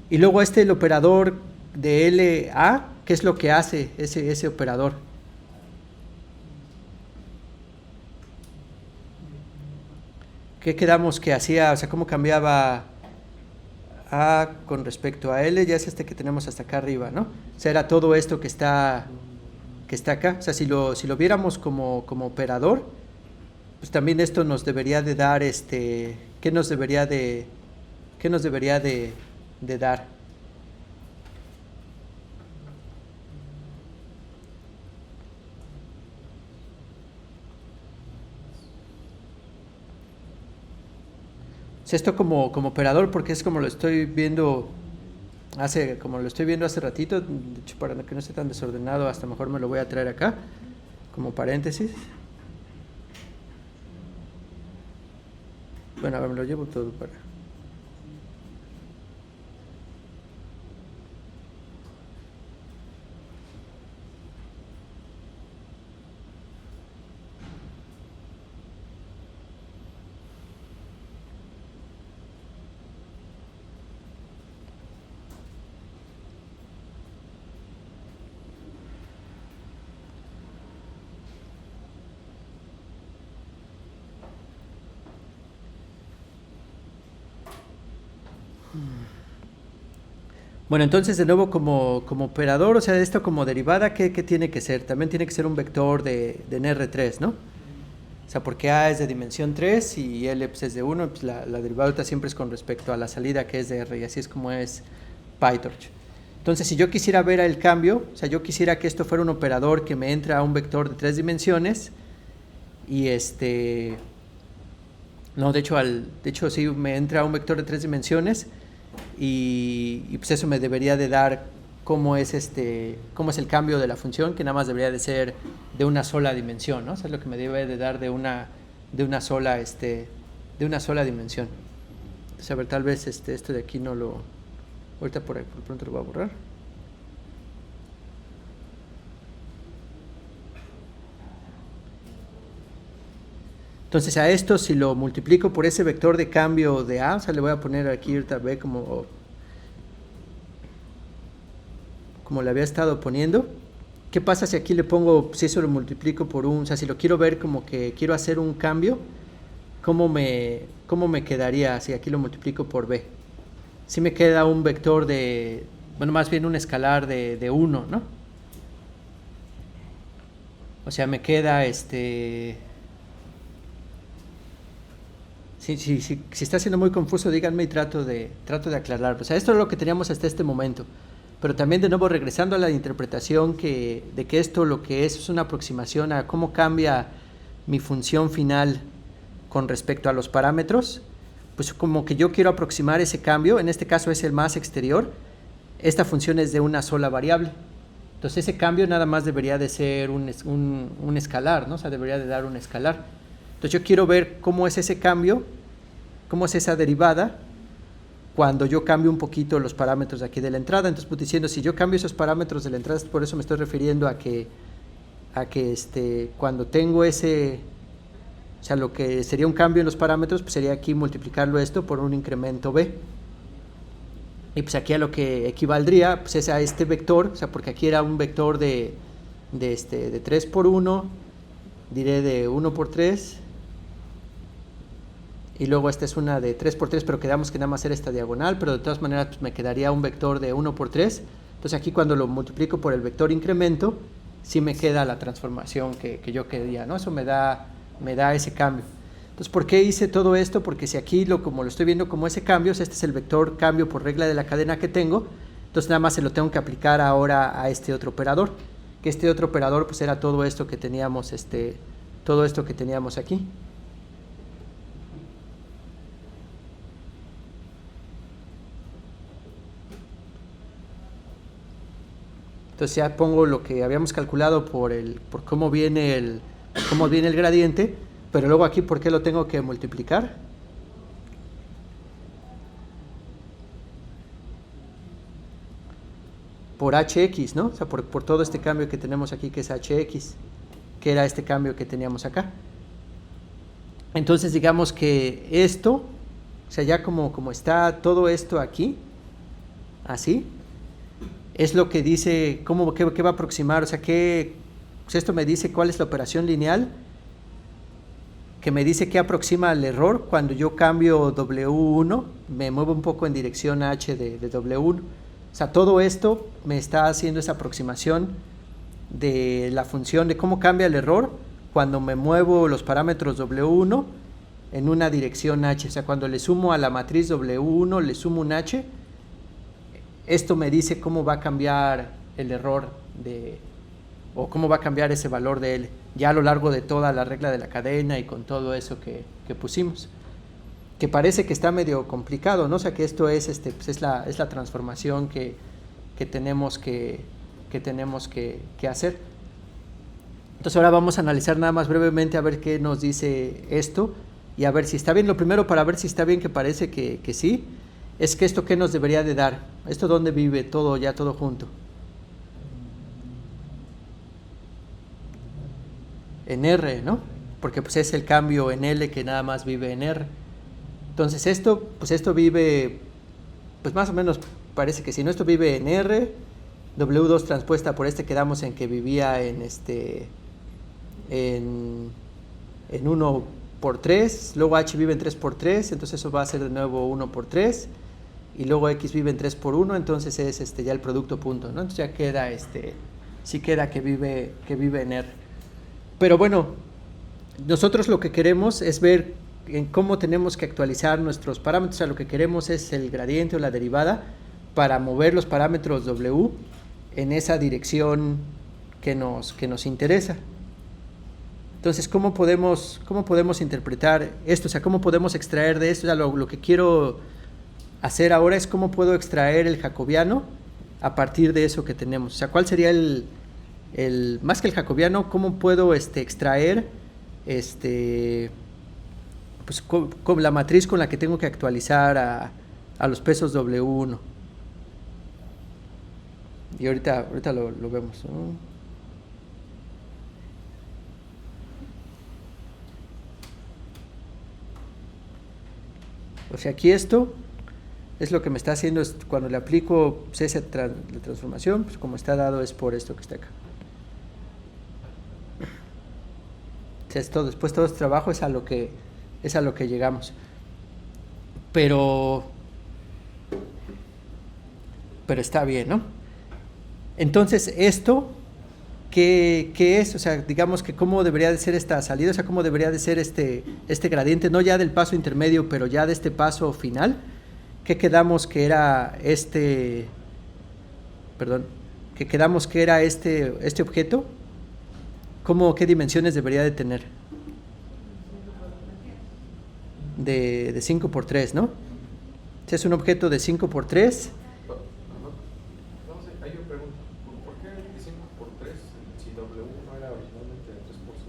Y luego el operador de LA, ¿qué es lo que hace ese operador? ¿Qué quedamos que hacía? O sea, ¿cómo cambiaba A con respecto a L? Ya es que tenemos hasta acá arriba, ¿no? O sea, era todo esto que está acá. O sea, si lo viéramos como operador, pues también esto nos debería de dar ¿qué nos debería de dar? esto como operador, porque es como lo estoy viendo hace ratito. De hecho, para que no esté tan desordenado, hasta mejor me lo voy a traer acá como paréntesis. Bueno, a ver, me lo llevo todo para... Bueno, entonces de nuevo como operador, o sea, esto como derivada, ¿qué tiene que ser? También tiene que ser un vector de NR3, ¿no? O sea, porque A es de dimensión 3 y L pues, es de 1, pues la derivada siempre es con respecto a la salida que es de R, y así es como es PyTorch. Entonces, si yo quisiera ver el cambio, o sea, yo quisiera que esto fuera un operador que me entra a un vector de 3 dimensiones y no, de hecho sí me entra a un vector de 3 dimensiones y pues eso me debería de dar cómo es el cambio de la función, que nada más debería de ser de una sola dimensión, ¿no? O sea, es lo que me debe de dar de una sola dimensión. Entonces, a ver, tal vez esto de aquí no lo... Ahorita por pronto lo voy a borrar. Entonces a esto, si lo multiplico por ese vector de cambio de A, o sea, le voy a poner aquí ahorita B como le había estado poniendo. ¿Qué pasa si aquí le pongo, si eso lo multiplico por o sea, si lo quiero ver como que quiero hacer un cambio, ¿cómo me quedaría si aquí lo multiplico por B? Si me queda un vector bueno, más bien un escalar de 1, ¿no? O sea, me queda Si está siendo muy confuso, díganme y trato de aclararlo. O sea, esto es lo que teníamos hasta este momento. Pero también, de nuevo, regresando a la interpretación de que esto lo que es una aproximación a cómo cambia mi función final con respecto a los parámetros, pues como que yo quiero aproximar ese cambio, en este caso es el más exterior, esta función es de una sola variable. Entonces ese cambio nada más debería de ser un escalar, ¿no? O sea, debería de dar un escalar. Entonces yo quiero ver cómo es ese cambio, cómo es esa derivada cuando yo cambio un poquito los parámetros de aquí de la entrada. Entonces, pues diciendo, si yo cambio esos parámetros de la entrada, por eso me estoy refiriendo a que cuando tengo o sea, lo que sería un cambio en los parámetros, pues sería aquí multiplicarlo esto por un incremento B. Y pues aquí a lo que equivaldría, pues es a este vector, o sea, porque aquí era un vector de 3 por 1, diré de 1 por 3, y luego esta es una de 3 por 3, pero quedamos que nada más era esta diagonal, pero de todas maneras pues me quedaría un vector de 1 por 3. Entonces aquí cuando lo multiplico por el vector incremento, sí me queda la transformación que yo quería, ¿no? Eso me da ese cambio. Entonces, ¿por qué hice todo esto? Porque si aquí como lo estoy viendo como ese cambio, este es el vector cambio por regla de la cadena que tengo, entonces nada más se lo tengo que aplicar ahora a este otro operador, que este otro operador pues era todo esto que teníamos aquí. Entonces ya pongo lo que habíamos calculado por cómo viene el gradiente, pero luego aquí, ¿por qué lo tengo que multiplicar? Por hx, ¿no? O sea, por todo este cambio que tenemos aquí, que es hx, que era este cambio que teníamos acá. Entonces, digamos que esto, o sea, ya como está todo esto aquí, así, es lo que dice, qué va a aproximar, o sea, pues esto me dice cuál es la operación lineal, que me dice que aproxima al error cuando yo cambio W1, me muevo un poco en dirección H de W1. O sea, todo esto me está haciendo esa aproximación de la función de cómo cambia el error cuando me muevo los parámetros W1 en una dirección H. O sea, cuando le sumo a la matriz W1, le sumo un H, esto me dice cómo va a cambiar el error o cómo va a cambiar ese valor de L, ya a lo largo de toda la regla de la cadena y con todo eso que pusimos. que parece que está medio complicado, ¿no? O sea, que esto es, pues es la transformación que tenemos que hacer. Entonces ahora vamos a analizar nada más brevemente a ver qué nos dice esto y a ver si está bien. Lo primero, para ver si está bien, que parece que sí, es que esto qué nos debería de dar. Esto dónde vive todo, ya todo junto. En R, ¿no? Porque pues es el cambio en L que nada más vive en R. Entonces esto vive, pues más o menos parece que si no, esto vive en R, W2 transpuesta por quedamos en que vivía en en 1 por 3, luego H vive en 3 por 3, entonces eso va a ser de nuevo 1 por 3, y luego X vive en 3 por 1, entonces es ya el producto punto, ¿no? Entonces ya queda, sí queda que vive en R. Pero bueno, nosotros lo que queremos es ver en cómo tenemos que actualizar nuestros parámetros. O sea, lo que queremos es el gradiente o la derivada para mover los parámetros W en esa dirección que nos interesa. Entonces, ¿cómo podemos interpretar esto? O sea, ¿cómo podemos extraer de esto? O sea, lo que quiero hacer ahora es cómo puedo extraer el jacobiano a partir de eso que tenemos. O sea, ¿cuál sería más que el jacobiano, cómo puedo extraer pues, con la matriz con la que tengo que actualizar a los pesos W1? Y ahorita lo vemos, ¿no? O sea, aquí esto es lo que me está haciendo, cuando le aplico esa transformación, pues como está dado es por esto que está acá. O sea, después todo este trabajo es a lo que llegamos. Pero está bien, ¿no? Entonces, esto, ¿qué es? O sea, digamos que cómo debería de ser esta salida, o sea, cómo debería de ser este gradiente, no ya del paso intermedio, pero ya de este paso final. ¿Qué quedamos que era este objeto? ¿Qué dimensiones debería de tener? De 5 por 3, ¿no? Si es un objeto de 5 por 3. Hay una pregunta. ¿Por qué de 5 por 3 si W no era originalmente de 3 por 5?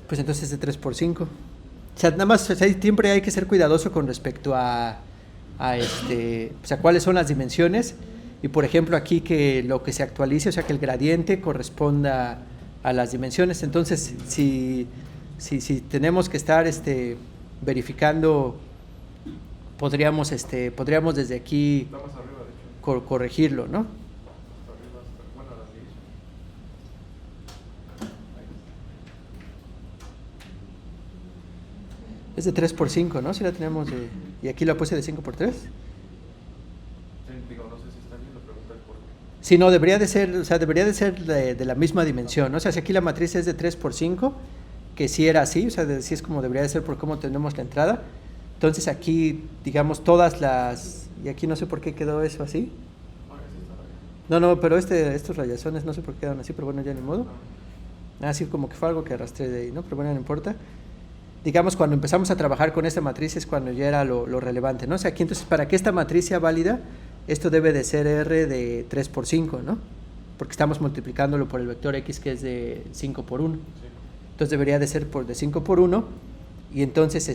Pues entonces es de 3 por 5. O sea, nada más siempre hay que ser cuidadoso con respecto a o sea, cuáles son las dimensiones. Y por ejemplo aquí que lo que se actualice, o sea, que el gradiente corresponda a las dimensiones. Entonces, si tenemos que estar verificando, podríamos desde aquí Está más arriba, de hecho. corregirlo, ¿no? Hasta arriba, bueno, la división. Es de 3 por 5, ¿no? Si la tenemos y aquí la puse de 5 por 3. Sí, digo, no sé si está bien, lo pregunta el por qué. Sí, no, debería de ser de la misma dimensión, ¿no? O sea, si aquí la matriz es de 3 por 5, que sí era así, o sea, sí es como debería de ser por cómo tenemos la entrada. Entonces aquí, digamos, todas las... Y aquí no sé por qué quedó eso así. No, pero estos rayazones no sé por qué quedaron así, pero bueno, ya ni modo. Así como que fue algo que arrastré de ahí, ¿no? Pero bueno, no importa. Digamos, cuando empezamos a trabajar con esta matriz es cuando ya era lo relevante, ¿no? O sea, aquí entonces, para que esta matriz sea válida, esto debe de ser R de 3 por 5, ¿no? Porque estamos multiplicándolo por el vector X, que es de 5 por 1. Sí. Entonces debería de ser de 5 por 1. Y entonces,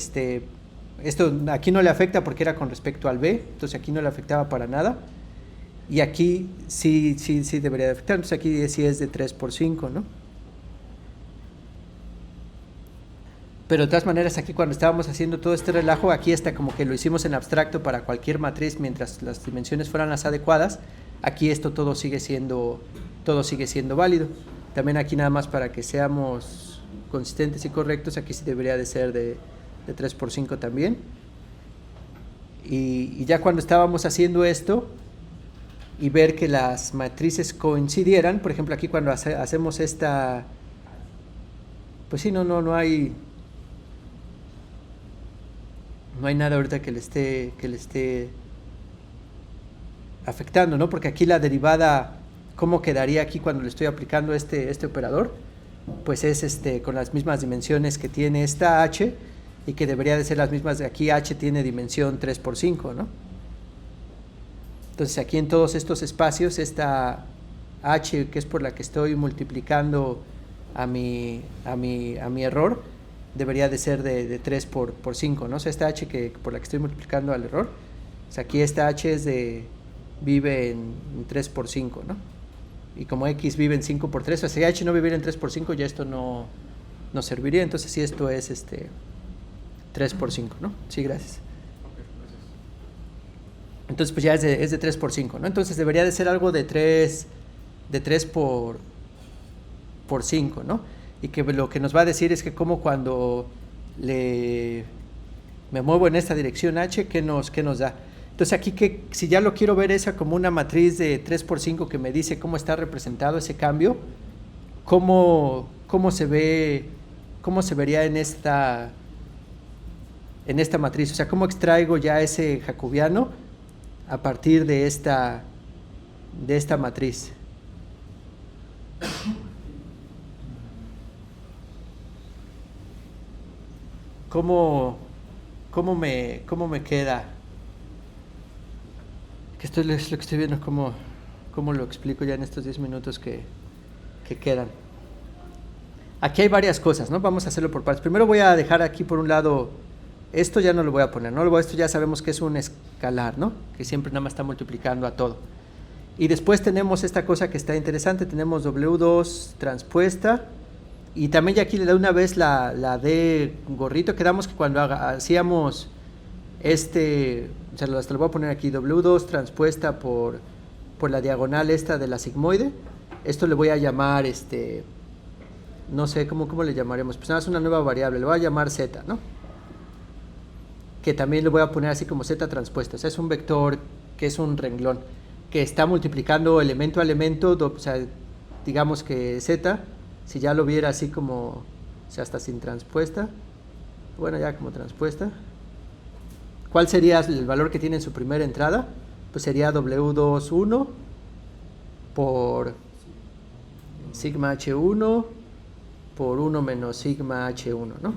esto aquí no le afecta porque era con respecto al B, entonces aquí no le afectaba para nada. Y aquí sí debería de afectar, entonces aquí sí es de 3 por 5, ¿no? Pero de todas maneras aquí cuando estábamos haciendo todo este relajo, aquí está como que lo hicimos en abstracto para cualquier matriz mientras las dimensiones fueran las adecuadas. Aquí esto todo sigue siendo válido. También aquí nada más para que seamos consistentes y correctos, aquí sí debería de ser de 3 por 5 también. Y ya cuando estábamos haciendo esto y ver que las matrices coincidieran, por ejemplo aquí cuando hacemos esta, pues sí, no hay nada ahorita que le esté afectando, ¿no? Porque aquí la derivada, ¿cómo quedaría aquí cuando le estoy aplicando este operador? Pues es con las mismas dimensiones que tiene esta H, y que debería de ser las mismas de aquí. H tiene dimensión 3 por 5, ¿no? Entonces aquí en todos estos espacios, esta H, que es por la que estoy multiplicando a mi error, debería de ser de 3 por 5, ¿no? O sea, esta H por la que estoy multiplicando al error, o sea, aquí esta H vive en 3 por 5, ¿no? Y como X vive en 5 por 3, o sea, si H no viviera en 3 por 5, ya esto no serviría. Entonces si esto es 3 por 5, ¿no? Sí, gracias. Entonces pues ya es de 3 por 5, ¿no? Entonces debería de ser algo de 3 por 5, ¿no? Y que lo que nos va a decir es que como cuando me muevo en esta dirección H, ¿qué nos da? Entonces aquí, que si ya lo quiero ver esa como una matriz de 3 por 5 que me dice cómo está representado ese cambio, cómo se vería en esta matriz, o sea, cómo extraigo ya ese jacobiano a partir de esta matriz. ¿Cómo me queda? Que esto es lo que estoy viendo, cómo lo explico ya en estos 10 minutos que quedan. Aquí hay varias cosas, ¿no? Vamos a hacerlo por partes. Primero voy a dejar aquí por un lado, esto ya no lo voy a poner, ¿no? Esto ya sabemos que es un escalar, ¿no? Que siempre nada más está multiplicando a todo. Y después tenemos esta cosa que está interesante, tenemos W2 transpuesta, y también ya aquí le da una vez la D gorrito. Quedamos que cuando hacíamos o sea, hasta lo voy a poner aquí, W2 transpuesta por la diagonal esta de la sigmoide, esto le voy a llamar, no sé, ¿cómo le llamaremos? Pues nada, es una nueva variable, le voy a llamar Z, ¿no? Que también le voy a poner así como Z transpuesta, o sea, es un vector que es un renglón, que está multiplicando elemento a elemento, o sea, digamos que Z, si ya lo viera así como, o sea, hasta sin transpuesta, bueno, ya como transpuesta, ¿cuál sería el valor que tiene en su primera entrada? Pues sería W21 por sigma H1 por 1 menos sigma H1, ¿no?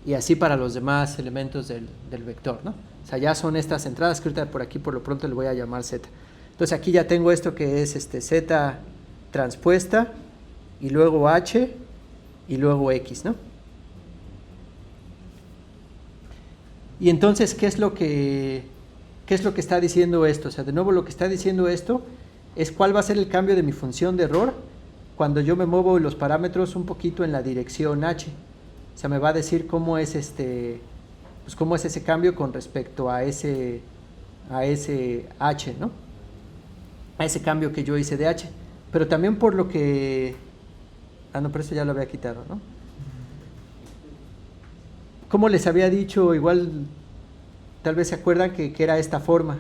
Y así para los demás elementos del vector, ¿no? O sea, ya son estas entradas que ahorita por aquí por lo pronto le voy a llamar Z. Entonces aquí ya tengo esto que es Z transpuesta, y luego H, y luego X, ¿no? Y entonces, ¿qué es lo que está diciendo esto? O sea, de nuevo lo que está diciendo esto es cuál va a ser el cambio de mi función de error cuando yo me muevo los parámetros un poquito en la dirección H. O sea, me va a decir cómo es pues cómo es ese cambio con respecto a ese H, ¿no? A ese cambio que yo hice de H. Pero también por lo que... no, pero eso ya lo había quitado, ¿no? Como les había dicho, igual tal vez se acuerdan que era esta forma.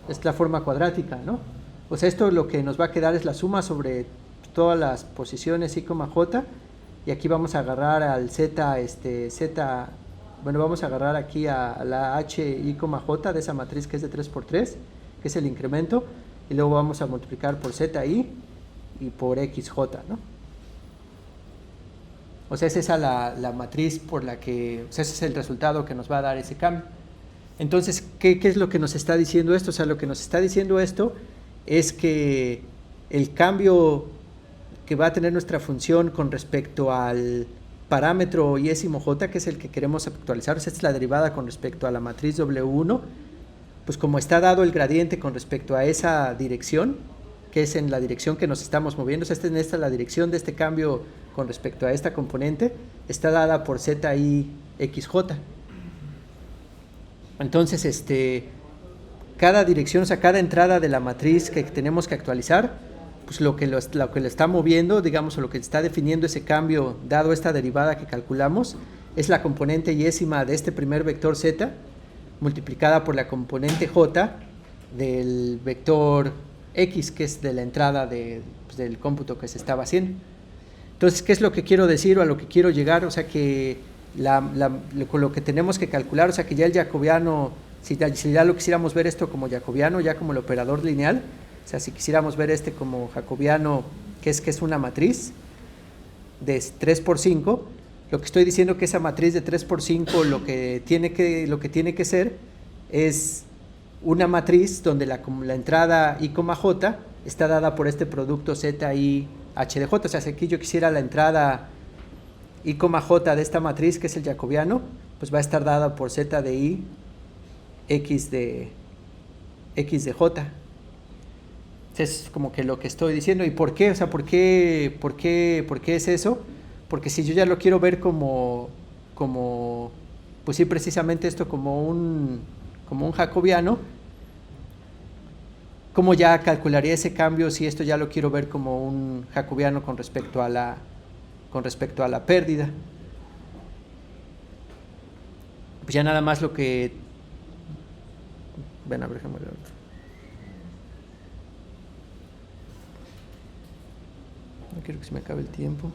Es la forma cuadrática, ¿no? O sea, esto lo que nos va a quedar es la suma sobre todas las posiciones I, J, y aquí vamos a agarrar al Z, bueno, vamos a agarrar aquí a la H, I, J de esa matriz que es de 3 por 3, que es el incremento, y luego vamos a multiplicar por ZI y por XJ, ¿no? O sea, es esa la matriz por la que, o sea, ese es el resultado que nos va a dar ese cambio. Entonces, ¿qué es lo que nos está diciendo esto? O sea, lo que nos está diciendo esto es que el cambio que va a tener nuestra función con respecto al parámetro I'(J), que es el que queremos actualizar, o sea, esta es la derivada con respecto a la matriz W1, pues como está dado el gradiente con respecto a esa dirección, que es en la dirección que nos estamos moviendo, o sea, esta es la dirección de este cambio con respecto a esta componente, está dada por ZI XJ. Entonces, cada dirección, o sea, cada entrada de la matriz que tenemos que actualizar, pues lo que le está moviendo, digamos, o lo que está definiendo ese cambio, dado esta derivada que calculamos, es la componente yésima de este primer vector Z, multiplicada por la componente J del vector X, que es de la entrada del cómputo que se estaba haciendo. Entonces, ¿qué es lo que quiero decir o a lo que quiero llegar? O sea, que con lo que tenemos que calcular, o sea, que ya el jacobiano, si ya lo quisiéramos ver esto como jacobiano, ya como el operador lineal, o sea, si quisiéramos ver como jacobiano, que es una matriz de 3 por 5, lo que estoy diciendo que esa matriz de 3×5 lo que tiene que ser es una matriz donde la entrada I, J está dada por este producto Z, I, H de J. O sea, si aquí yo quisiera la entrada I, J de esta matriz, que es el jacobiano, pues va a estar dada por Z de I, X de J. Es como que lo que estoy diciendo. ¿Y por qué? O sea, ¿por qué es eso? Porque si yo ya lo quiero ver como pues sí, precisamente esto como un jacobiano, ¿cómo ya calcularía ese cambio si esto ya lo quiero ver como un jacobiano con respecto a la pérdida? Pues ya nada más lo que... Bueno, a ver, déjame ver. No quiero que se me acabe el tiempo.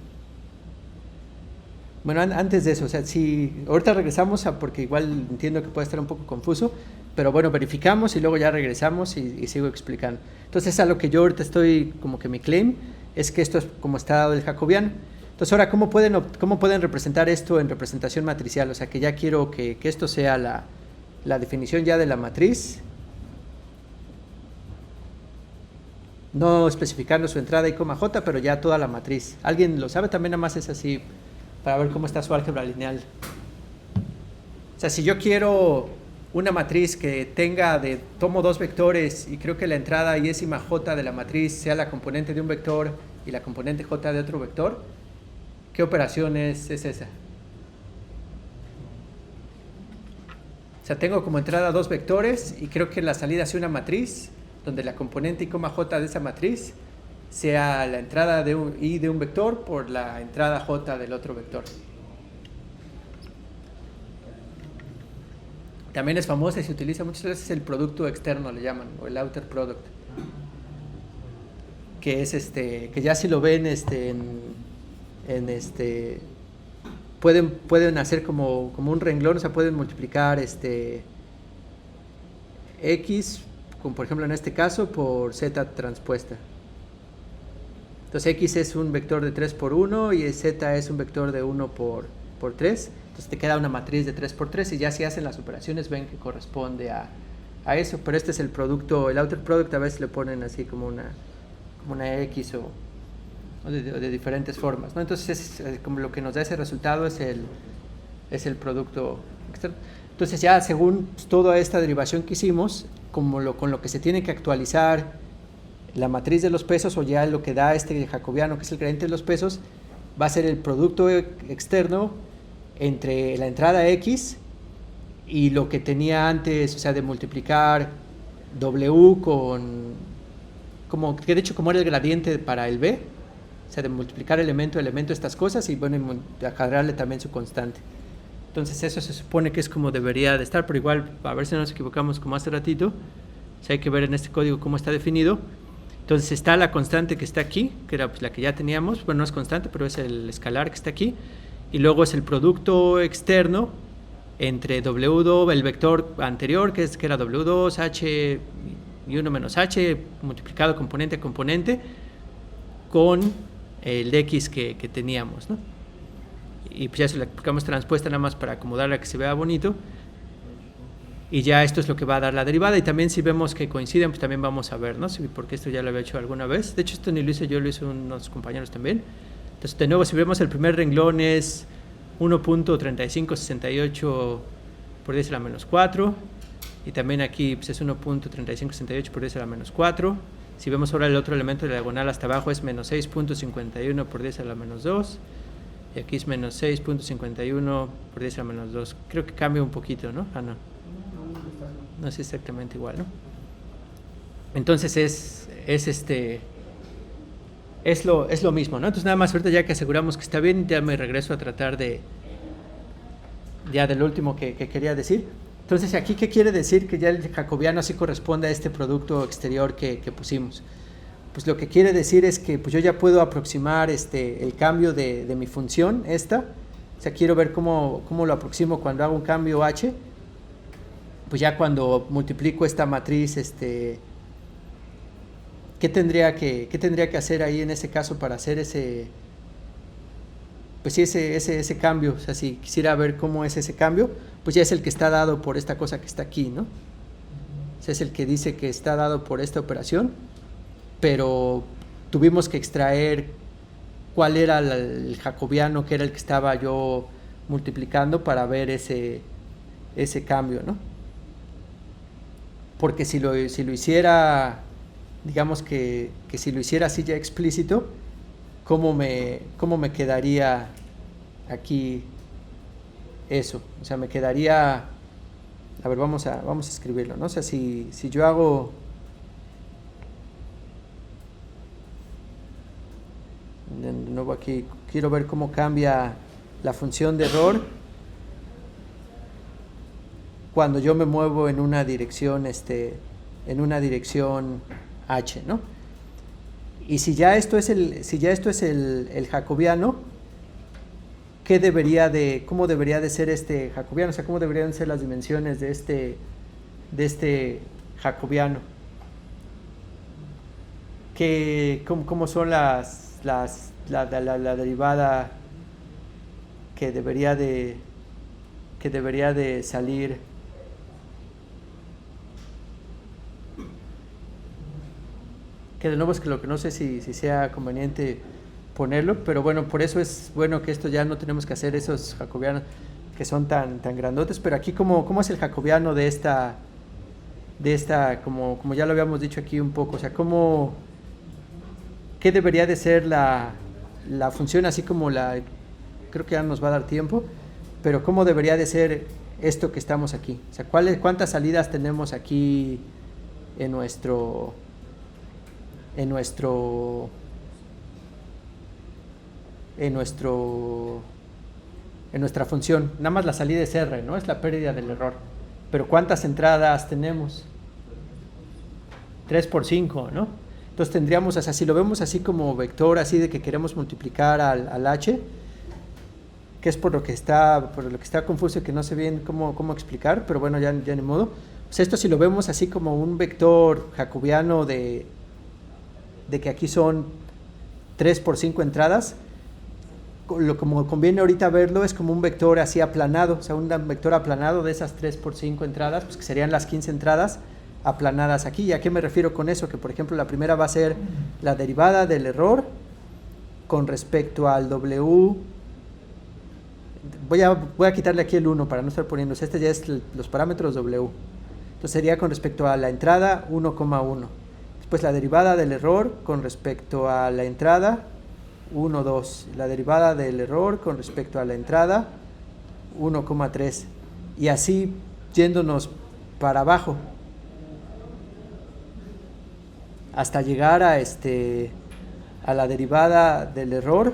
Bueno, antes de eso, o sea, si ahorita regresamos porque igual entiendo que puede estar un poco confuso, pero bueno, verificamos y luego ya regresamos y sigo explicando. Entonces, a lo que yo ahorita estoy, como que mi claim, es que esto es como está dado el jacobiano. Entonces, ahora, ¿cómo pueden representar esto en representación matricial? O sea, que ya quiero que esto sea la definición ya de la matriz, no especificando su entrada I, J, pero ya toda la matriz. ¿Alguien lo sabe? También nada más es así, para ver cómo está su álgebra lineal. O sea, si yo quiero una matriz que tomo dos vectores y creo que la entrada I-ésima J de la matriz sea la componente de un vector y la componente J de otro vector, ¿qué operación es esa? O sea, tengo como entrada dos vectores y creo que la salida sea una matriz donde la componente I, J de esa matriz sea la entrada I de un vector por la entrada J del otro vector. También es famosa y se utiliza muchas veces el producto externo, le llaman, o el outer product, que es que ya si lo ven pueden hacer como un renglón, o sea, pueden multiplicar X, como por ejemplo en este caso, por Z transpuesta. Entonces X es un vector de 3 por 1 y Z es un vector de 1 por 3. Entonces te queda una matriz de 3 por 3 y ya si hacen las operaciones ven que corresponde a eso. Pero este es el producto, el outer product a veces le ponen así como una X o de diferentes formas, ¿no? Entonces es como lo que nos da ese resultado es el producto externo. Entonces ya según toda esta derivación que hicimos, con lo que se tiene que actualizar la matriz de los pesos, o ya lo que da este jacobiano, que es el gradiente de los pesos, va a ser el producto externo entre la entrada X y lo que tenía antes, o sea, de multiplicar W que de hecho como era el gradiente para el B, o sea, de multiplicar elemento a elemento estas cosas y bueno, agarrarle también su constante. Entonces eso se supone que es como debería de estar, pero igual, a ver si no nos equivocamos como hace ratito, o sea, hay que ver en este código cómo está definido. Entonces está la constante que está aquí, que era pues la que ya teníamos, bueno, no es constante, pero es el escalar que está aquí, y luego es el producto externo entre W2, el vector anterior, que era W2, H y 1 menos H, multiplicado componente a componente, con el X que teníamos, ¿no? Y pues ya se le aplicamos transpuesta nada más para acomodarla que se vea bonito, y ya esto es lo que va a dar la derivada. Y también si vemos que coinciden, pues también vamos a ver, ¿no? Porque esto ya lo había hecho alguna vez, de hecho esto ni lo hice yo, lo hizo unos compañeros también. Entonces de nuevo, si vemos el primer renglón es 1.3568 por 10 a la menos 4, y también aquí pues es 1.3568 por 10 a la menos 4. Si vemos ahora el otro elemento de la diagonal hasta abajo es menos 6.51 por 10 a la menos 2, y aquí es menos 6.51 por 10 a la menos 2. Creo que cambia un poquito, ¿no? Ah, no. No es exactamente igual, ¿no? Entonces es lo mismo, ¿no? Entonces nada más ahorita ya que aseguramos que está bien, ya me regreso a tratar ya del último que quería decir. Entonces aquí, ¿qué quiere decir? Que ya el jacobiano así corresponde a este producto exterior que pusimos. Pues lo que quiere decir es que pues yo ya puedo aproximar el cambio de mi función, esta. O sea, quiero ver cómo lo aproximo cuando hago un cambio H. Pues ya cuando multiplico esta matriz, ¿qué tendría que hacer ahí en ese caso para hacer pues sí, ese cambio, o sea, si quisiera ver cómo es ese cambio, pues ya es el que está dado por esta cosa que está aquí, ¿no? O sea, es el que dice que está dado por esta operación, pero tuvimos que extraer cuál era el jacobiano, que era el que estaba yo multiplicando para ver ese cambio, ¿no? Porque si lo hiciera, digamos que si lo hiciera así ya explícito, ¿cómo me quedaría aquí eso? O sea, me quedaría, a ver, vamos a escribirlo, ¿no? O sea, si yo hago, de nuevo aquí, quiero ver cómo cambia la función de error cuando yo me muevo en una dirección h, ¿no? Y si ya esto es el jacobiano, ¿cómo debería de ser este jacobiano? O sea, ¿cómo deberían ser las dimensiones de este jacobiano? ¿Cómo son la derivada que debería de salir? Que de nuevo es que lo que no sé si sea conveniente ponerlo, pero bueno, por eso es bueno que esto ya no tenemos que hacer esos jacobianos que son tan grandotes, pero aquí ¿cómo es el jacobiano de esta como ya lo habíamos dicho aquí un poco, o sea, ¿qué debería de ser la función, así como creo que ya nos va a dar tiempo, pero cómo debería de ser esto que estamos aquí? O sea, ¿cuántas salidas tenemos aquí en nuestra función? Nada más la salida es R, ¿no? Es la pérdida del error. Pero ¿cuántas entradas tenemos? 3 por 5, ¿no? Entonces tendríamos, o sea, si lo vemos así como vector, así de que queremos multiplicar al h, que es por lo que está confuso y que no sé bien cómo explicar, pero bueno, ya ni modo. Pues esto si lo vemos así como un vector jacobiano de que aquí son 3 por 5 entradas, como conviene ahorita verlo, es como un vector así aplanado, o sea, un vector aplanado de esas 3 por 5 entradas, pues que serían las 15 entradas aplanadas aquí. ¿Y a qué me refiero con eso? Que por ejemplo la primera va a ser la derivada del error con respecto al W. Voy a quitarle aquí el 1 para no estar poniendo, este ya es los parámetros W. Entonces sería con respecto a la entrada 1,1. Después la derivada del error con respecto a la entrada 1,2. La derivada del error con respecto a la entrada 1,3. Y así yéndonos para abajo hasta llegar a la derivada del error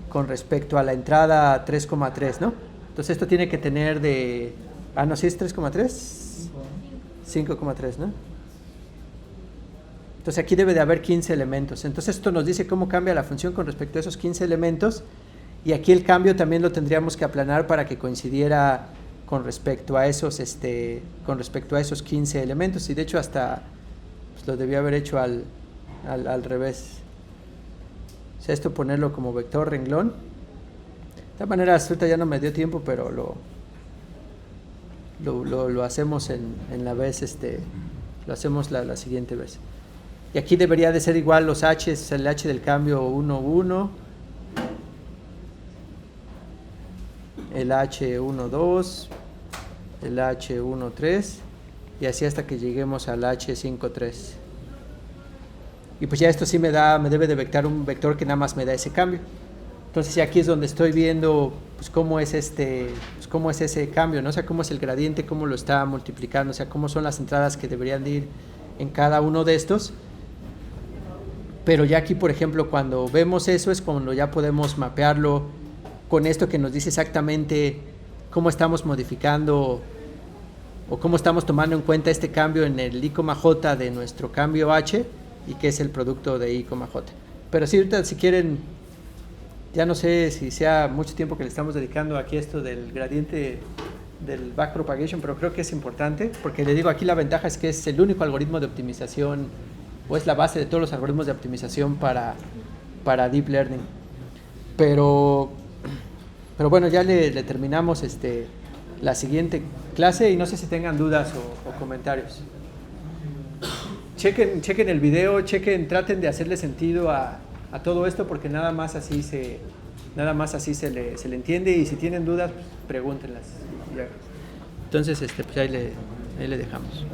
con respecto a la entrada 3,3, ¿no? Entonces esto tiene que tener no, ¿sí es 3,3? 5,3, ¿no? Entonces aquí debe de haber 15 elementos. Entonces esto nos dice cómo cambia la función con respecto a esos 15 elementos, y aquí el cambio también lo tendríamos que aplanar para que coincidiera con respecto a esos 15 elementos, y de hecho hasta pues, lo debía haber hecho al revés. O sea, esto ponerlo como vector renglón. De todas maneras, ahorita ya no me dio tiempo, pero lo hacemos en la vez, lo hacemos la siguiente vez. Y aquí debería de ser igual los h's, el h del cambio 1, 1, el h 1, 2, el h 1, 3, y así hasta que lleguemos al h 5, 3. Y pues ya esto sí me debe de vectar un vector que nada más me da ese cambio. Entonces aquí es donde estoy viendo pues cómo es ese cambio, ¿no? O sea, cómo es el gradiente, cómo lo está multiplicando, o sea, cómo son las entradas que deberían de ir en cada uno de estos. Pero ya aquí, por ejemplo, cuando vemos eso es cuando ya podemos mapearlo con esto que nos dice exactamente cómo estamos modificando o cómo estamos tomando en cuenta este cambio en el I, J de nuestro cambio H, y que es el producto de I, J. Pero sí, ahorita si quieren, ya no sé si sea mucho tiempo que le estamos dedicando aquí a esto del gradiente del backpropagation, pero creo que es importante, porque le digo, aquí la ventaja es que es el único algoritmo de optimización, o es la base de todos los algoritmos de optimización para Deep Learning. Pero Pero bueno, ya le terminamos la siguiente clase y no sé si tengan dudas o comentarios. Chequen el video, traten de hacerle sentido a todo esto porque nada más así se le entiende, y si tienen dudas, pues, pregúntenlas. Entonces, pues ahí le dejamos.